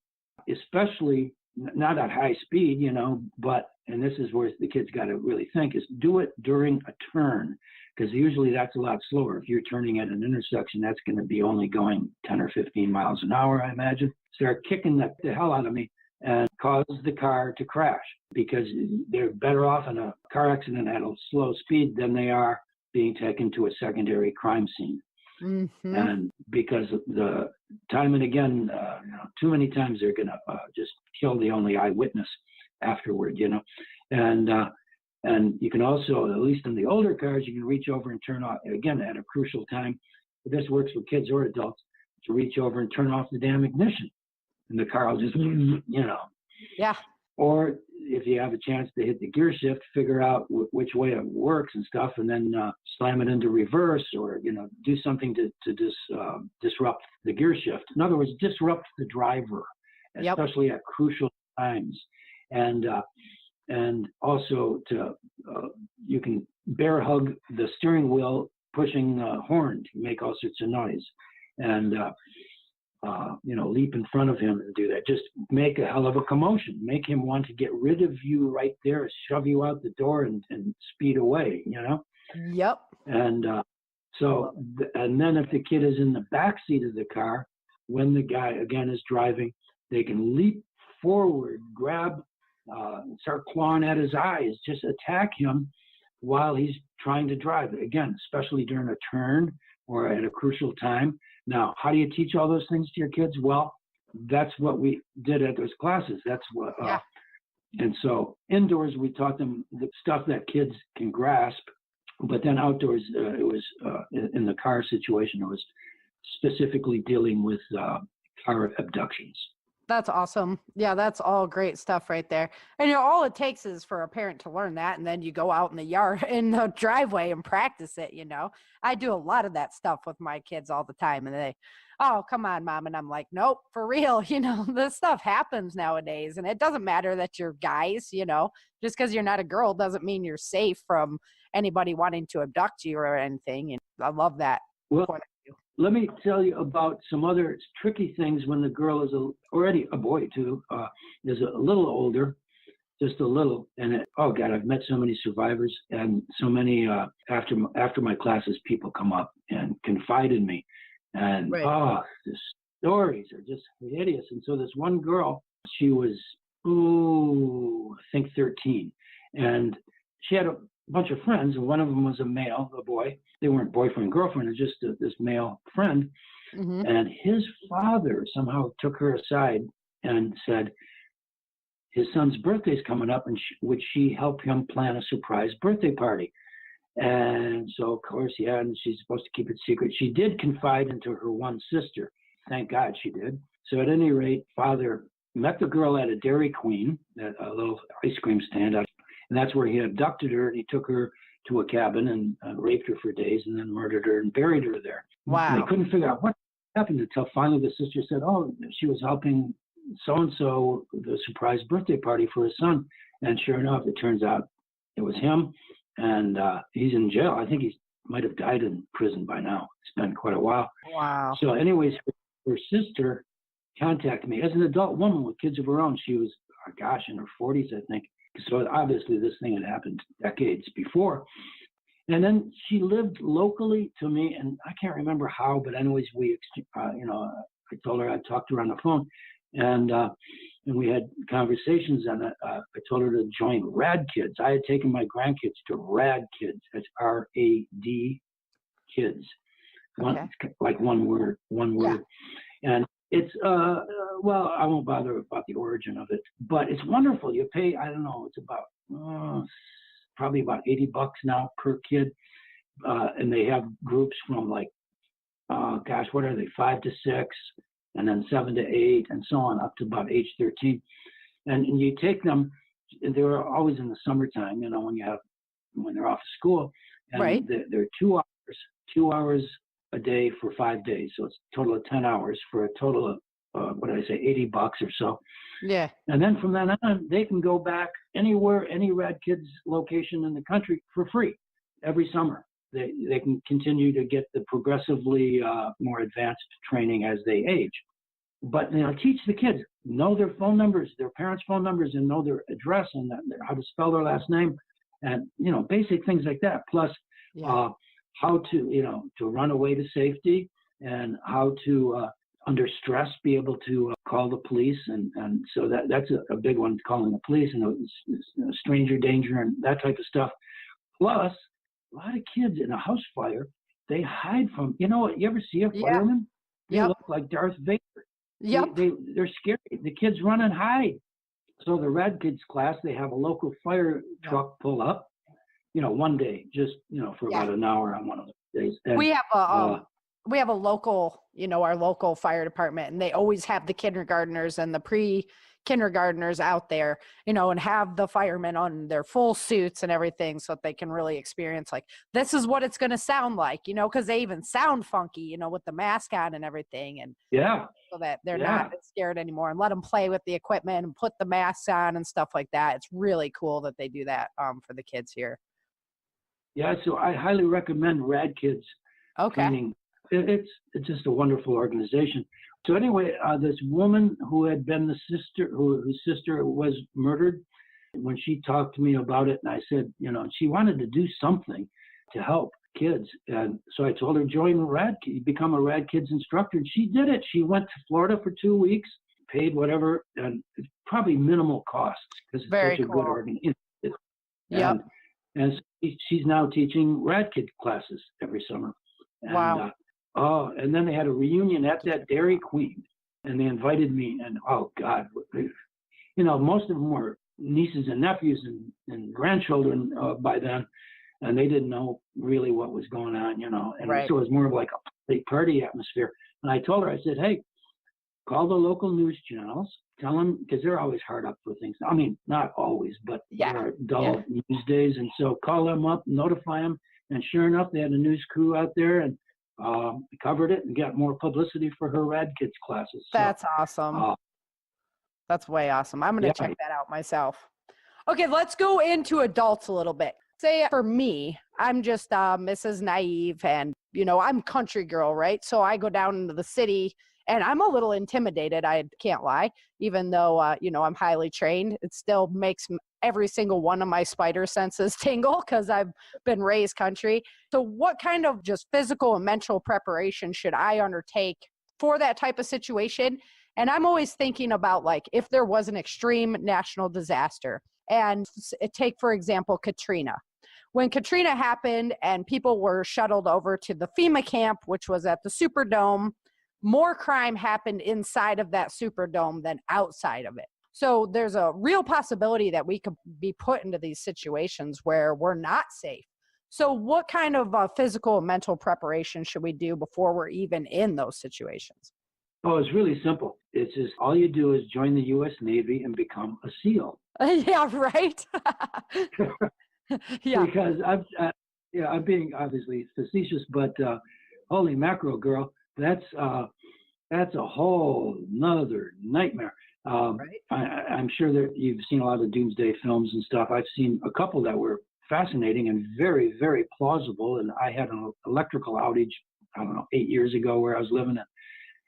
especially not at high speed, but, and this is where the kids got to really think, is do it during a turn, because usually that's a lot slower. If you're turning at an intersection, that's going to be only going 10 or 15 miles an hour, I imagine. Start kicking the hell out of me and cause the car to crash, because they're better off in a car accident at a slow speed than they are being taken to a secondary crime scene. Mm-hmm. And because the time and again, too many times they're going to just kill the only eyewitness afterward, and you can also, at least in the older cars, you can reach over and turn off, again, at a crucial time. This works for kids or adults, to reach over and turn off the damn ignition. And the car will just, Yeah. Or if you have a chance to hit the gear shift, figure out which way it works and stuff, and then slam it into reverse, or, do something to disrupt the gear shift. In other words, disrupt the driver, especially at crucial times. And also you can bear hug the steering wheel, pushing the horn to make all sorts of noise, and leap in front of him and do that. Just make a hell of a commotion. Make him want to get rid of you right there, shove you out the door and speed away, Yep. And and then if the kid is in the back seat of the car, when the guy, again, is driving, they can leap forward, grab, start clawing at his eyes, just attack him while he's trying to drive. Again, especially during a turn or at a crucial time. Now, how do you teach all those things to your kids? Well, that's what we did at those classes. That's what, and so indoors, we taught them the stuff that kids can grasp, but then outdoors, it was, in the car situation, it was specifically dealing with car abductions. That's awesome. Yeah, that's all great stuff right there. And all it takes is for a parent to learn that, and then you go out in the yard, in the driveway, and practice it. I do a lot of that stuff with my kids all the time, and they, oh, come on, Mom. And I'm like, nope, for real. This stuff happens nowadays, and it doesn't matter that you're guys. Just because you're not a girl doesn't mean you're safe from anybody wanting to abduct you or anything. And I love that point of view. Let me tell you about some other tricky things when the girl is already a boy too, is a little older, just a little. And oh God, I've met so many survivors, and so many after my classes, people come up and confide in me, and the stories are just hideous. And so this one girl, she was I think 13, and she had a bunch of friends, and one of them was a male, a boy. They weren't boyfriend and girlfriend, it was just this male friend. Mm-hmm. And his father somehow took her aside and said, his son's birthday's coming up, and would she help him plan a surprise birthday party? And so, of course, and she's supposed to keep it secret. She did confide into her one sister. Thank God she did. So at any rate, father met the girl at a Dairy Queen, at a little ice cream stand, and that's where he abducted her, and he took her to a cabin and raped her for days, and then murdered her and buried her there. Wow. And they couldn't figure out what happened until finally the sister said, oh, she was helping so-and-so the surprise birthday party for his son. And sure enough, it turns out it was him, and he's in jail. I think he might have died in prison by now. It's been quite a while. Wow. So anyways, her sister contacted me as an adult woman with kids of her own. She was, in her 40s, I think. So obviously this thing had happened decades before. And then she lived locally to me, and I can't remember how, but anyways, I told her I'd talk to her on the phone, and we had conversations, and I told her to join Rad Kids. I had taken my grandkids to Rad Kids. That's R-A-D Kids. Like one word. And it's, I won't bother about the origin of it, but it's wonderful. You pay, I don't know, it's about, probably about $80 now per kid. And they have groups from like, what are they, 5 to 6, and then 7 to 8, and so on, up to about age 13. And you take them, they're always in the summertime, when they're off of school. And they're 2 hours 2 hours a day for 5 days. So it's a total of 10 hours for a total of, what did I say, $80 or so. Yeah. And then from then on, they can go back anywhere, any Rad Kids location in the country for free every summer. They can continue to get the progressively more advanced training as they age. But teach the kids, know their phone numbers, their parents' phone numbers, and know their address and how to spell their last name, and basic things like that. Plus, how to run away to safety, and how to under stress be able to call the police, and so that's a big one, calling the police and stranger danger and that type of stuff. Plus, a lot of kids in a house fire, they hide from. You ever see a fireman? They look like Darth Vader. Yep. They're scary. The kids run and hide. So the Rad Kids class, they have a local fire truck pull up, one day, just, for about an hour on one of those days. And, we have a local, our local fire department, and they always have the kindergartners and the pre-kindergartners out there, and have the firemen on their full suits and everything, so that they can really experience, like, this is what it's going to sound like, because they even sound funky, with the mask on and everything. And so that they're not scared anymore, and let them play with the equipment and put the masks on and stuff like that. It's really cool that they do that for the kids here. Yeah. So I highly recommend Rad Kids training. It's just a wonderful organization. So anyway, this woman who had been the sister, whose sister was murdered, when she talked to me about it, and I said, she wanted to do something to help kids. And so I told her, join become a Rad Kids instructor. And she did it. She went to Florida for 2 weeks, paid whatever, and probably minimal costs, because it's such a good organization. And she's now teaching Rad Kid classes every summer. And, wow. And then they had a reunion at that Dairy Queen, and they invited me, and oh God, most of them were nieces and nephews and grandchildren by then, and they didn't know really what was going on, and so it was more of like a big party atmosphere. And I told her, I said, hey, call the local news channels, tell them, because they're always hard up for things. I mean, not always, but there are dull news days, and so call them up, notify them, and sure enough, they had a news crew out there, and covered it and got more publicity for her Rad Kids classes. That's awesome. That's way awesome. I'm going to check that out myself. Okay, let's go into adults a little bit. Say for me, I'm just Mrs. Naive, and, I'm country girl, right? So I go down into the city, and I'm a little intimidated, I can't lie. Even though, I'm highly trained, it still makes every single one of my spider senses tingle, because I've been raised country. So what kind of just physical and mental preparation should I undertake for that type of situation? And I'm always thinking about, like, if there was an extreme national disaster, and take, for example, Katrina. When Katrina happened and people were shuttled over to the FEMA camp, which was at the Superdome, more crime happened inside of that Superdome than outside of it. So there's a real possibility that we could be put into these situations where we're not safe. So what kind of physical and mental preparation should we do before we're even in those situations? Oh, it's really simple. It's just all you do is join the U.S. Navy and become a SEAL. Yeah, right. Yeah. Because I'm being obviously facetious, but holy mackerel, girl, that's a whole nother nightmare. Right. I'm sure that you've seen a lot of doomsday films and stuff. I've seen a couple that were fascinating and very, very plausible. And I had an electrical outage, 8 years ago where I was living,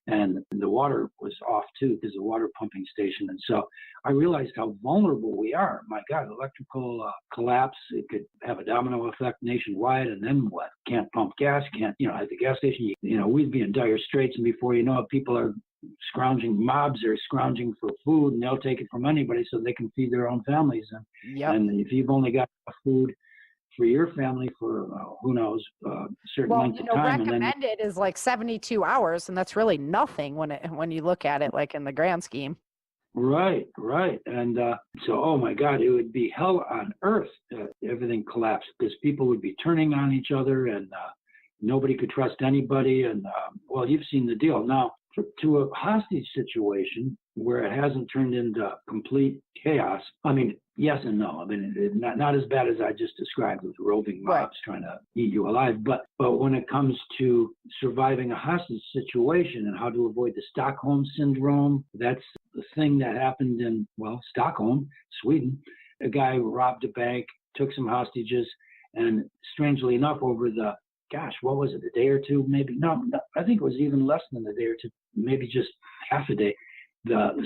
and the water was off too, because the water pumping station. And so I realized how vulnerable we are. My God, electrical collapse, it could have a domino effect nationwide. And then what? Can't pump gas, at the gas station, we'd be in dire straits. And before you know it, people are mobs are scrounging for food, and they'll take it from anybody so they can feed their own families. And if you've only got food for your family for who knows, certain length of time. Recommended is like 72 hours, and that's really nothing when you look at it, like in the grand scheme. Right. And so, oh my God, it would be hell on earth. Everything collapsed because people would be turning on each other, and nobody could trust anybody. And well, you've seen the deal. Now, to a hostage situation where it hasn't turned into complete chaos. I mean, yes and no. I mean, not as bad as I just described with roving mobs trying to eat you alive. But when it comes to surviving a hostage situation and how to avoid the Stockholm syndrome, that's the thing that happened in, Stockholm, Sweden. A guy robbed a bank, took some hostages, and strangely enough, over the, what was it, a day or two, maybe? No, I think it was even less than a day or two, maybe just half a day.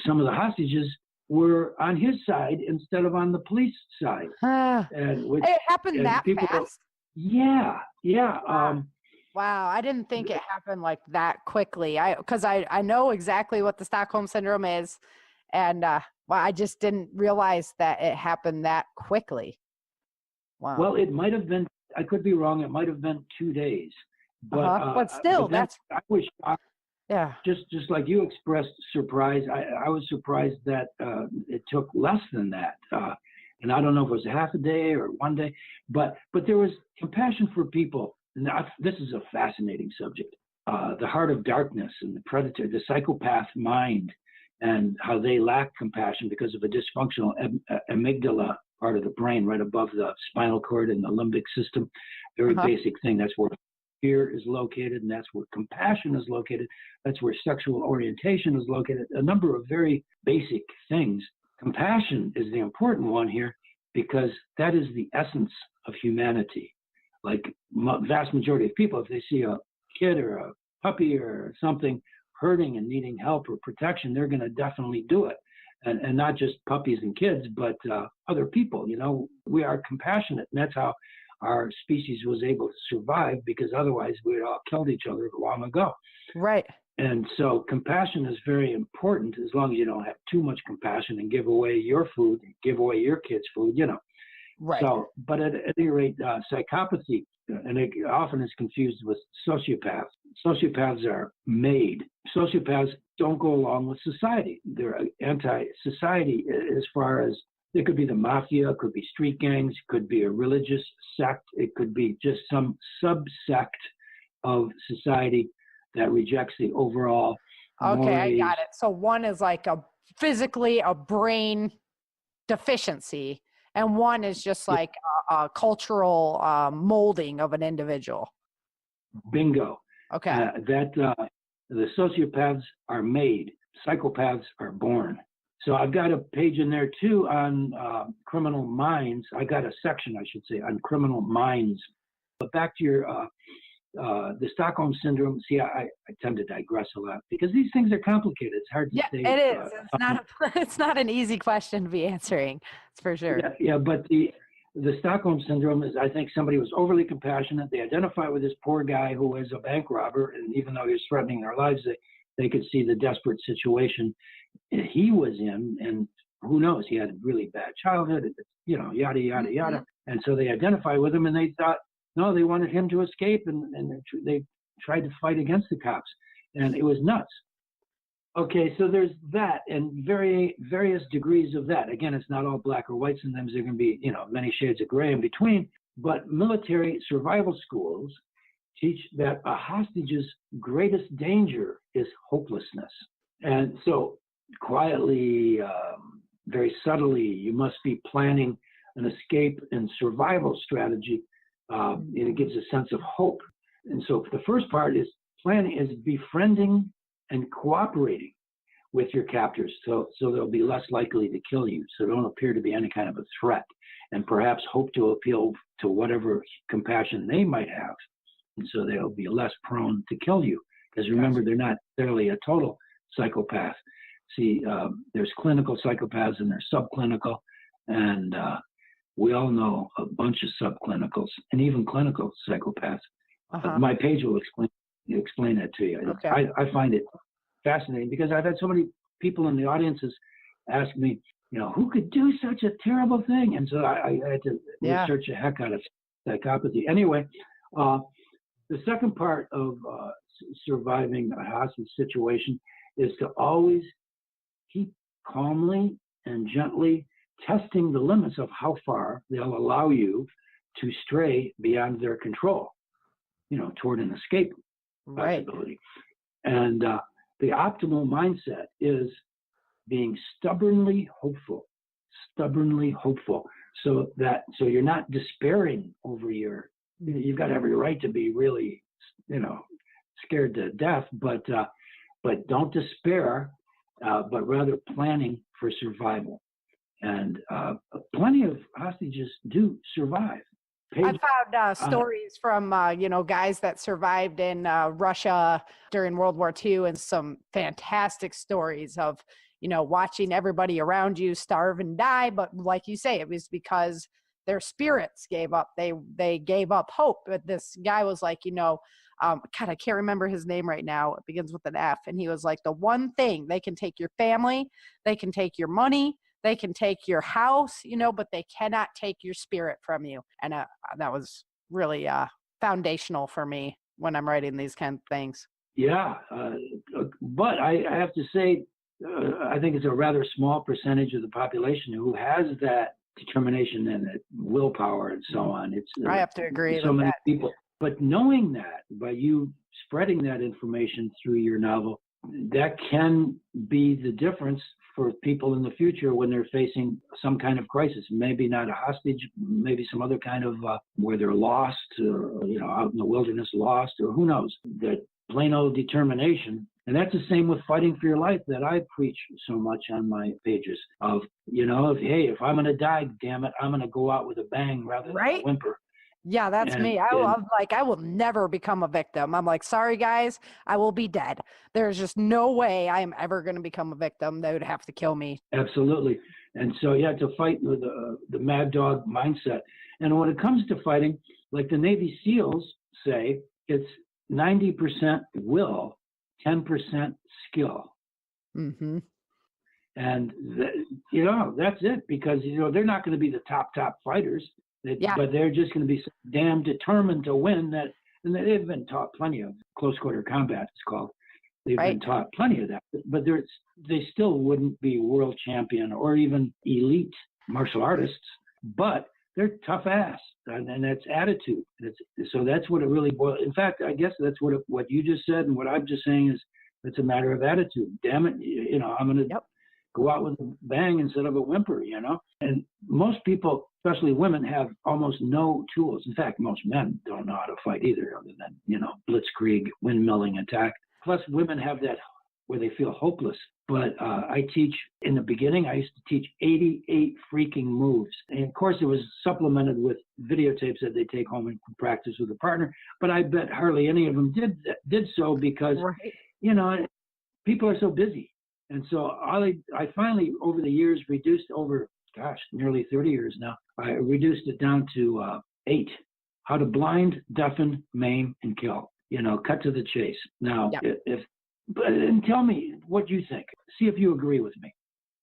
Some of the hostages were on his side instead of on the police side. It happened that fast? Yeah. Wow, I didn't think it happened like that quickly. Because I know exactly what the Stockholm syndrome is, and I just didn't realize that it happened that quickly. Wow. Well, it might have been. I could be wrong. It might have been 2 days, but still, I was shocked. Yeah. Just like you expressed surprise, I was surprised that it took less than that. And I don't know if it was half a day or 1 day, but there was compassion for people. And this is a fascinating subject. The heart of darkness and the predator, the psychopath mind, and how they lack compassion because of a dysfunctional amygdala part of the brain right above the spinal cord and the limbic system. Very basic thing. That's where fear is located, and that's where compassion is located. That's where sexual orientation is located. A number of very basic things. Compassion is the important one here because that is the essence of humanity. Like vast majority of people, if they see a kid or a puppy or something hurting and needing help or protection, they're going to definitely do it. And not just puppies and kids, but other people. We are compassionate, and that's how our species was able to survive, because otherwise we'd all killed each other long ago. Right. And so compassion is very important, as long as you don't have too much compassion and give away your food, give away your kids' food, Right. So, but at any rate, psychopathy, and it often is confused with sociopaths. Sociopaths are made. Sociopaths don't go along with society. They're anti-society as far as it could be the mafia, it could be street gangs, it could be a religious sect, it could be just some subsect of society that rejects the overall Okay, mores. I got it. So one is like physically a brain deficiency, and one is just like a cultural molding of an individual. Bingo. Okay. The sociopaths are made, psychopaths are born. So I've got a page in there too on criminal minds. I got a section, I should say, on criminal minds. But back to your the Stockholm syndrome. See, I tend to digress a lot because these things are complicated. It's hard to say. It is. It's not an easy question to be answering. It's for sure. Yeah. But the Stockholm syndrome is, I think somebody was overly compassionate. They identify with this poor guy who is a bank robber, and even though he's threatening their lives, they could see the desperate situation he was in, and who knows, he had a really bad childhood, yada, yada, yada. And so they identify with him, and they thought, no, they wanted him to escape, and they tried to fight against the cops, and it was nuts. Okay, so there's that, and various degrees of that. Again, it's not all black or white. Sometimes there can be, many shades of gray in between. But military survival schools teach that a hostage's greatest danger is hopelessness. And so quietly, very subtly, you must be planning an escape and survival strategy, and it gives a sense of hope. And so the first part is planning, is befriending and cooperating with your captors, so they'll be less likely to kill you, so don't appear to be any kind of a threat, and perhaps hope to appeal to whatever compassion they might have, and so they'll be less prone to kill you, because remember, they're not necessarily a total psychopath. See, there's clinical psychopaths and there's subclinical, and we all know a bunch of subclinicals and even clinical psychopaths. My page will explain that to you. Okay. I find it fascinating because I've had so many people in the audiences ask me, who could do such a terrible thing? And so I had to research the heck out of psychopathy. Anyway, the second part of surviving a hostage situation is to always keep calmly and gently testing the limits of how far they'll allow you to stray beyond their control, toward an escape possibility. And the optimal mindset is being stubbornly hopeful. stubbornly hopeful. So you're not despairing over you've got every right to be really, scared to death, but don't despair, but rather planning for survival. And plenty of hostages do survive. I've found stories from, guys that survived in Russia during World War II, and some fantastic stories of, watching everybody around you starve and die. But like you say, it was because their spirits gave up. They gave up hope. But this guy was like, God, I can't remember his name right now. It begins with an F. And he was like, the one thing, they can take your family, they can take your money, they can take your house, but they cannot take your spirit from you. And that was really foundational for me when I'm writing these kind of things. Yeah. But I have to say, I think it's a rather small percentage of the population who has that determination and that willpower and so on. I have to agree so with many that. people. But knowing that, by you spreading that information through your novel, that can be the difference for people in the future when they're facing some kind of crisis. Maybe not a hostage, maybe some other kind of where they're lost, or, out in the wilderness lost, or who knows. That plain old determination. And that's the same with fighting for your life that I preach so much on my pages of, if I'm going to die, damn it, I'm going to go out with a bang rather than a whimper. Yeah, that's me. I'm like, I will never become a victim. I'm like, sorry, guys, I will be dead. There's just no way I am ever going to become a victim. They would have to kill me. Absolutely. And so you have to fight with the mad dog mindset. And when it comes to fighting, like the Navy SEALs say, it's 90% will, 10% skill. Mm-hmm. And, that's it, because, they're not going to be the top fighters. But they're just going to be so damn determined to win that, and they've been taught plenty of close quarter combat, it's called. They've been taught plenty of that, but they still wouldn't be world champion or even elite martial artists, but they're tough ass, and that's attitude. So that's what it really boils. In fact, I guess that's what you just said, and what I'm just saying is it's a matter of attitude. Damn it, I'm going to go out with a bang instead of a whimper, And most people, especially women, have almost no tools. In fact, most men don't know how to fight either, other than, blitzkrieg, windmilling attack. Plus, women have that where they feel hopeless. But I teach, in the beginning, I used to teach 88 freaking moves. And of course, it was supplemented with videotapes that they take home and practice with a partner. But I bet hardly any of them did so because, people are so busy. And so I finally, over the years, reduced nearly 30 years now, I reduced it down to 8. How to blind, deafen, maim, and kill. Cut to the chase. Now, and tell me what you think. See if you agree with me.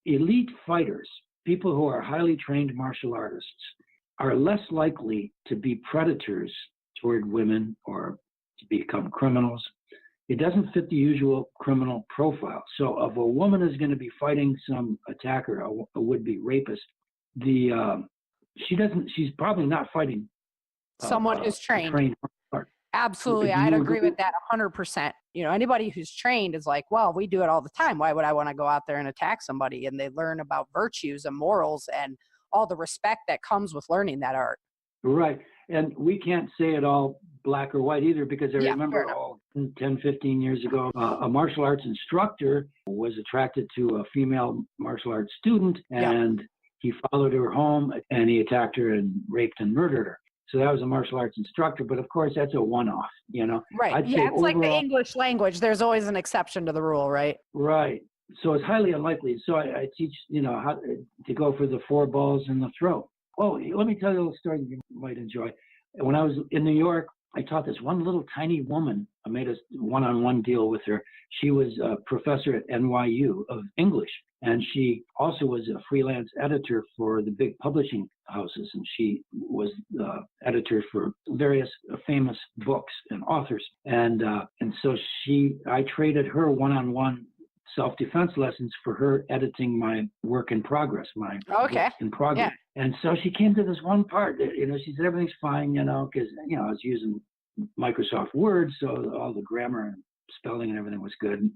Elite fighters, people who are highly trained martial artists, are less likely to be predators toward women or to become criminals. It doesn't fit the usual criminal profile. So if a woman is going to be fighting some attacker, a would-be rapist, she's probably not fighting someone who's trained. Absolutely. I'd agree with that 100%. Anybody who's trained is like, well, we do it all the time. Why would I want to go out there and attack somebody? And they learn about virtues and morals and all the respect that comes with learning that art. Right. And we can't say it all black or white either, because I remember 10, 15 years ago, a martial arts instructor was attracted to a female martial arts student, and he followed her home and he attacked her and raped and murdered her. So that was a martial arts instructor, but of course that's a one-off, Right. I'd say it's like the English language. There's always an exception to the rule, right? Right. So it's highly unlikely. So I teach, how to go for the 4 balls in the throat. Oh, let me tell you a little story you might enjoy. When I was in New York, I taught this one little tiny woman. I made a one-on-one deal with her. She was a professor at NYU of English, and she also was a freelance editor for the big publishing houses, and she was the editor for various famous books and authors. And so I traded her one-on-one self-defense lessons for her editing my work in progress, my book in progress. Yeah. And so she came to this one part, she said, everything's fine, because, I was using Microsoft Word, so all the grammar and spelling and everything was good,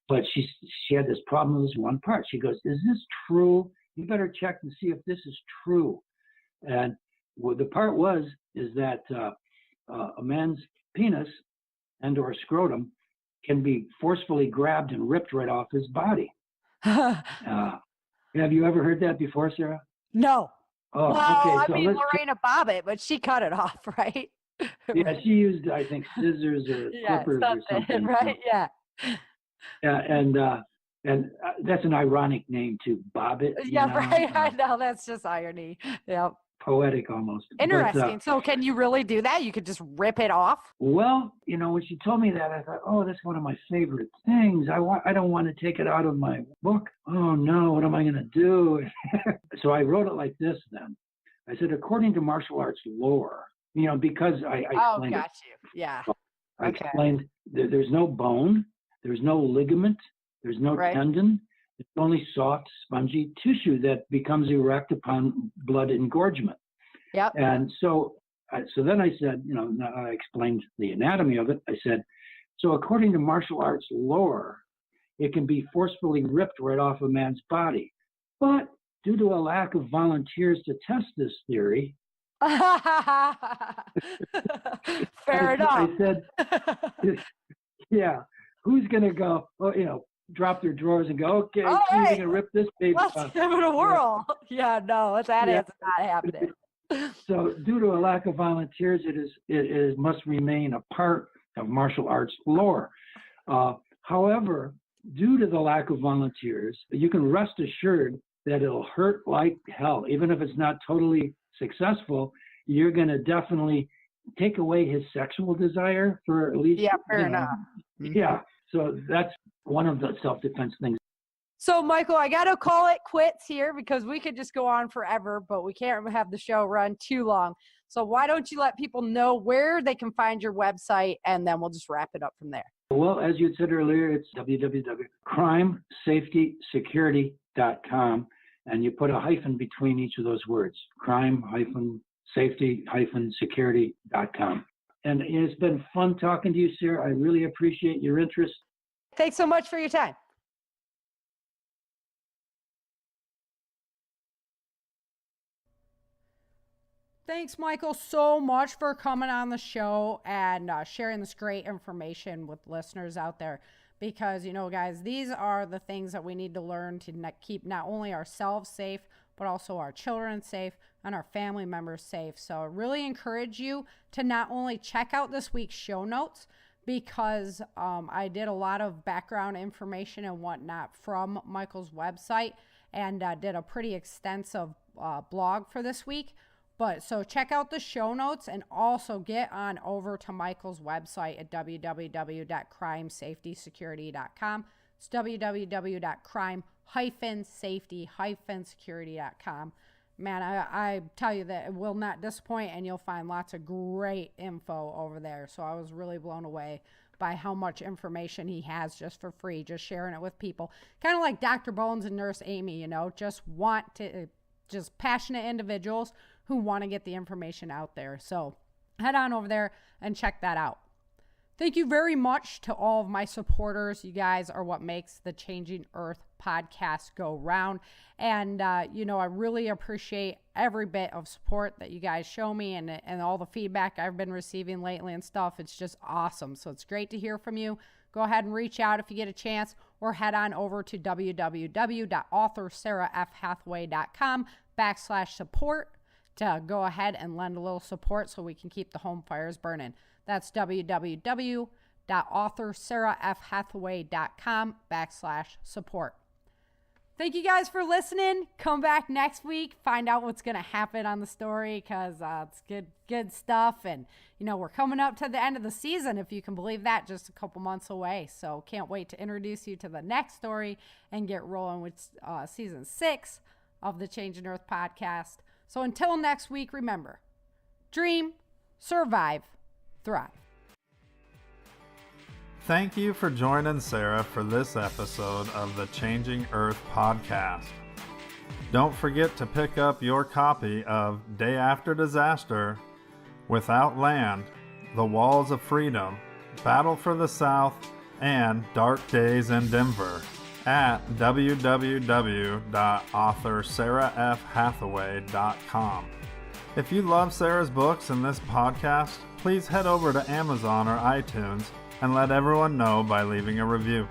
but she had this problem with this one part. She goes, is this true you better check and see if this is true. And what the part is that a man's penis and or scrotum can be forcefully grabbed and ripped right off his body. Have you ever heard that before, Sarah? No. Oh, well, okay. I mean, Lorena Bobbitt, but she cut it off, right? Yeah, she used, I think, scissors or clippers or something. Right? Yeah. Yeah, and that's an ironic name too, Bobbitt. Yeah, right. I know, that's just irony. Yep. Poetic almost. Interesting. But, so can you really do that? You could just rip it off? Well, when she told me that, I thought, oh, that's one of my favorite things. I don't want to take it out of my book. Oh no, what am I going to do? So I wrote it like this then. I said, according to martial arts lore, because I explained got you. Yeah. I explained that there's no bone, there's no ligament, there's no tendon. It's only soft, spongy tissue that becomes erect upon blood engorgement. Yep. And so then I said, I explained the anatomy of it. I said, so according to martial arts lore, it can be forcefully ripped right off a man's body. But due to a lack of volunteers to test this theory, fair enough. I said, yeah, who's going to go, drop their drawers and go, okay, who's going to rip this baby off? Let's give it a whirl. Yeah, no, that is not happening. So due to a lack of volunteers, it must remain a part of martial arts lore. However, due to the lack of volunteers, you can rest assured that it'll hurt like hell. Even if it's not totally successful, you're going to definitely take away his sexual desire for at least. Yeah, fair enough. Yeah. So that's one of the self-defense things. So, Michael, I got to call it quits here because we could just go on forever, but we can't have the show run too long. So why don't you let people know where they can find your website, and then we'll just wrap it up from there. Well, as you said earlier, it's www.crimesafetysecurity.com, and you put a hyphen between each of those words, crime-safety-security.com. And it's been fun talking to you, Sarah. I really appreciate your interest. Thanks so much for your time. Thanks, Michael, so much for coming on the show and sharing this great information with listeners out there. Because, guys, these are the things that we need to learn to keep not only ourselves safe, but also our children safe and our family members safe. So I really encourage you to not only check out this week's show notes, because I did a lot of background information and whatnot from Michael's website and did a pretty extensive blog for this week. But so check out the show notes and also get on over to Michael's website at www.crimesafetysecurity.com. It's www.crime-safety-security.com. Man, I tell you that it will not disappoint, and you'll find lots of great info over there. So I was really blown away by how much information he has just for free, just sharing it with people. Kind of like Dr. Bones and Nurse Amy, just passionate individuals who want to get the information out there. So head on over there and check that out. Thank you very much to all of my supporters. You guys are what makes the Changing Earth podcast go round. And, I really appreciate every bit of support that you guys show me and all the feedback I've been receiving lately and stuff. It's just awesome. So it's great to hear from you. Go ahead and reach out if you get a chance, or head on over to www.authorSarahFhathaway.com/support to go ahead and lend a little support so we can keep the home fires burning. That's www.authorSarahFhathaway.com/support. Thank you guys for listening. Come back next week. Find out what's going to happen on the story, because it's good stuff. And, we're coming up to the end of the season, if you can believe that, just a couple months away. So can't wait to introduce you to the next story and get rolling with season 6 of the Changing Earth podcast. So until next week, remember, dream, survive, thrive. Thank you for joining Sara for this episode of the Changing Earth podcast. Don't forget to pick up your copy of Day After Disaster, Without Land, The Walls of Freedom, Battle for the South, and Dark Days in Denver at www.authorSarahFHathaway.com. If you love Sarah's books and this podcast, please head over to Amazon or iTunes and let everyone know by leaving a review.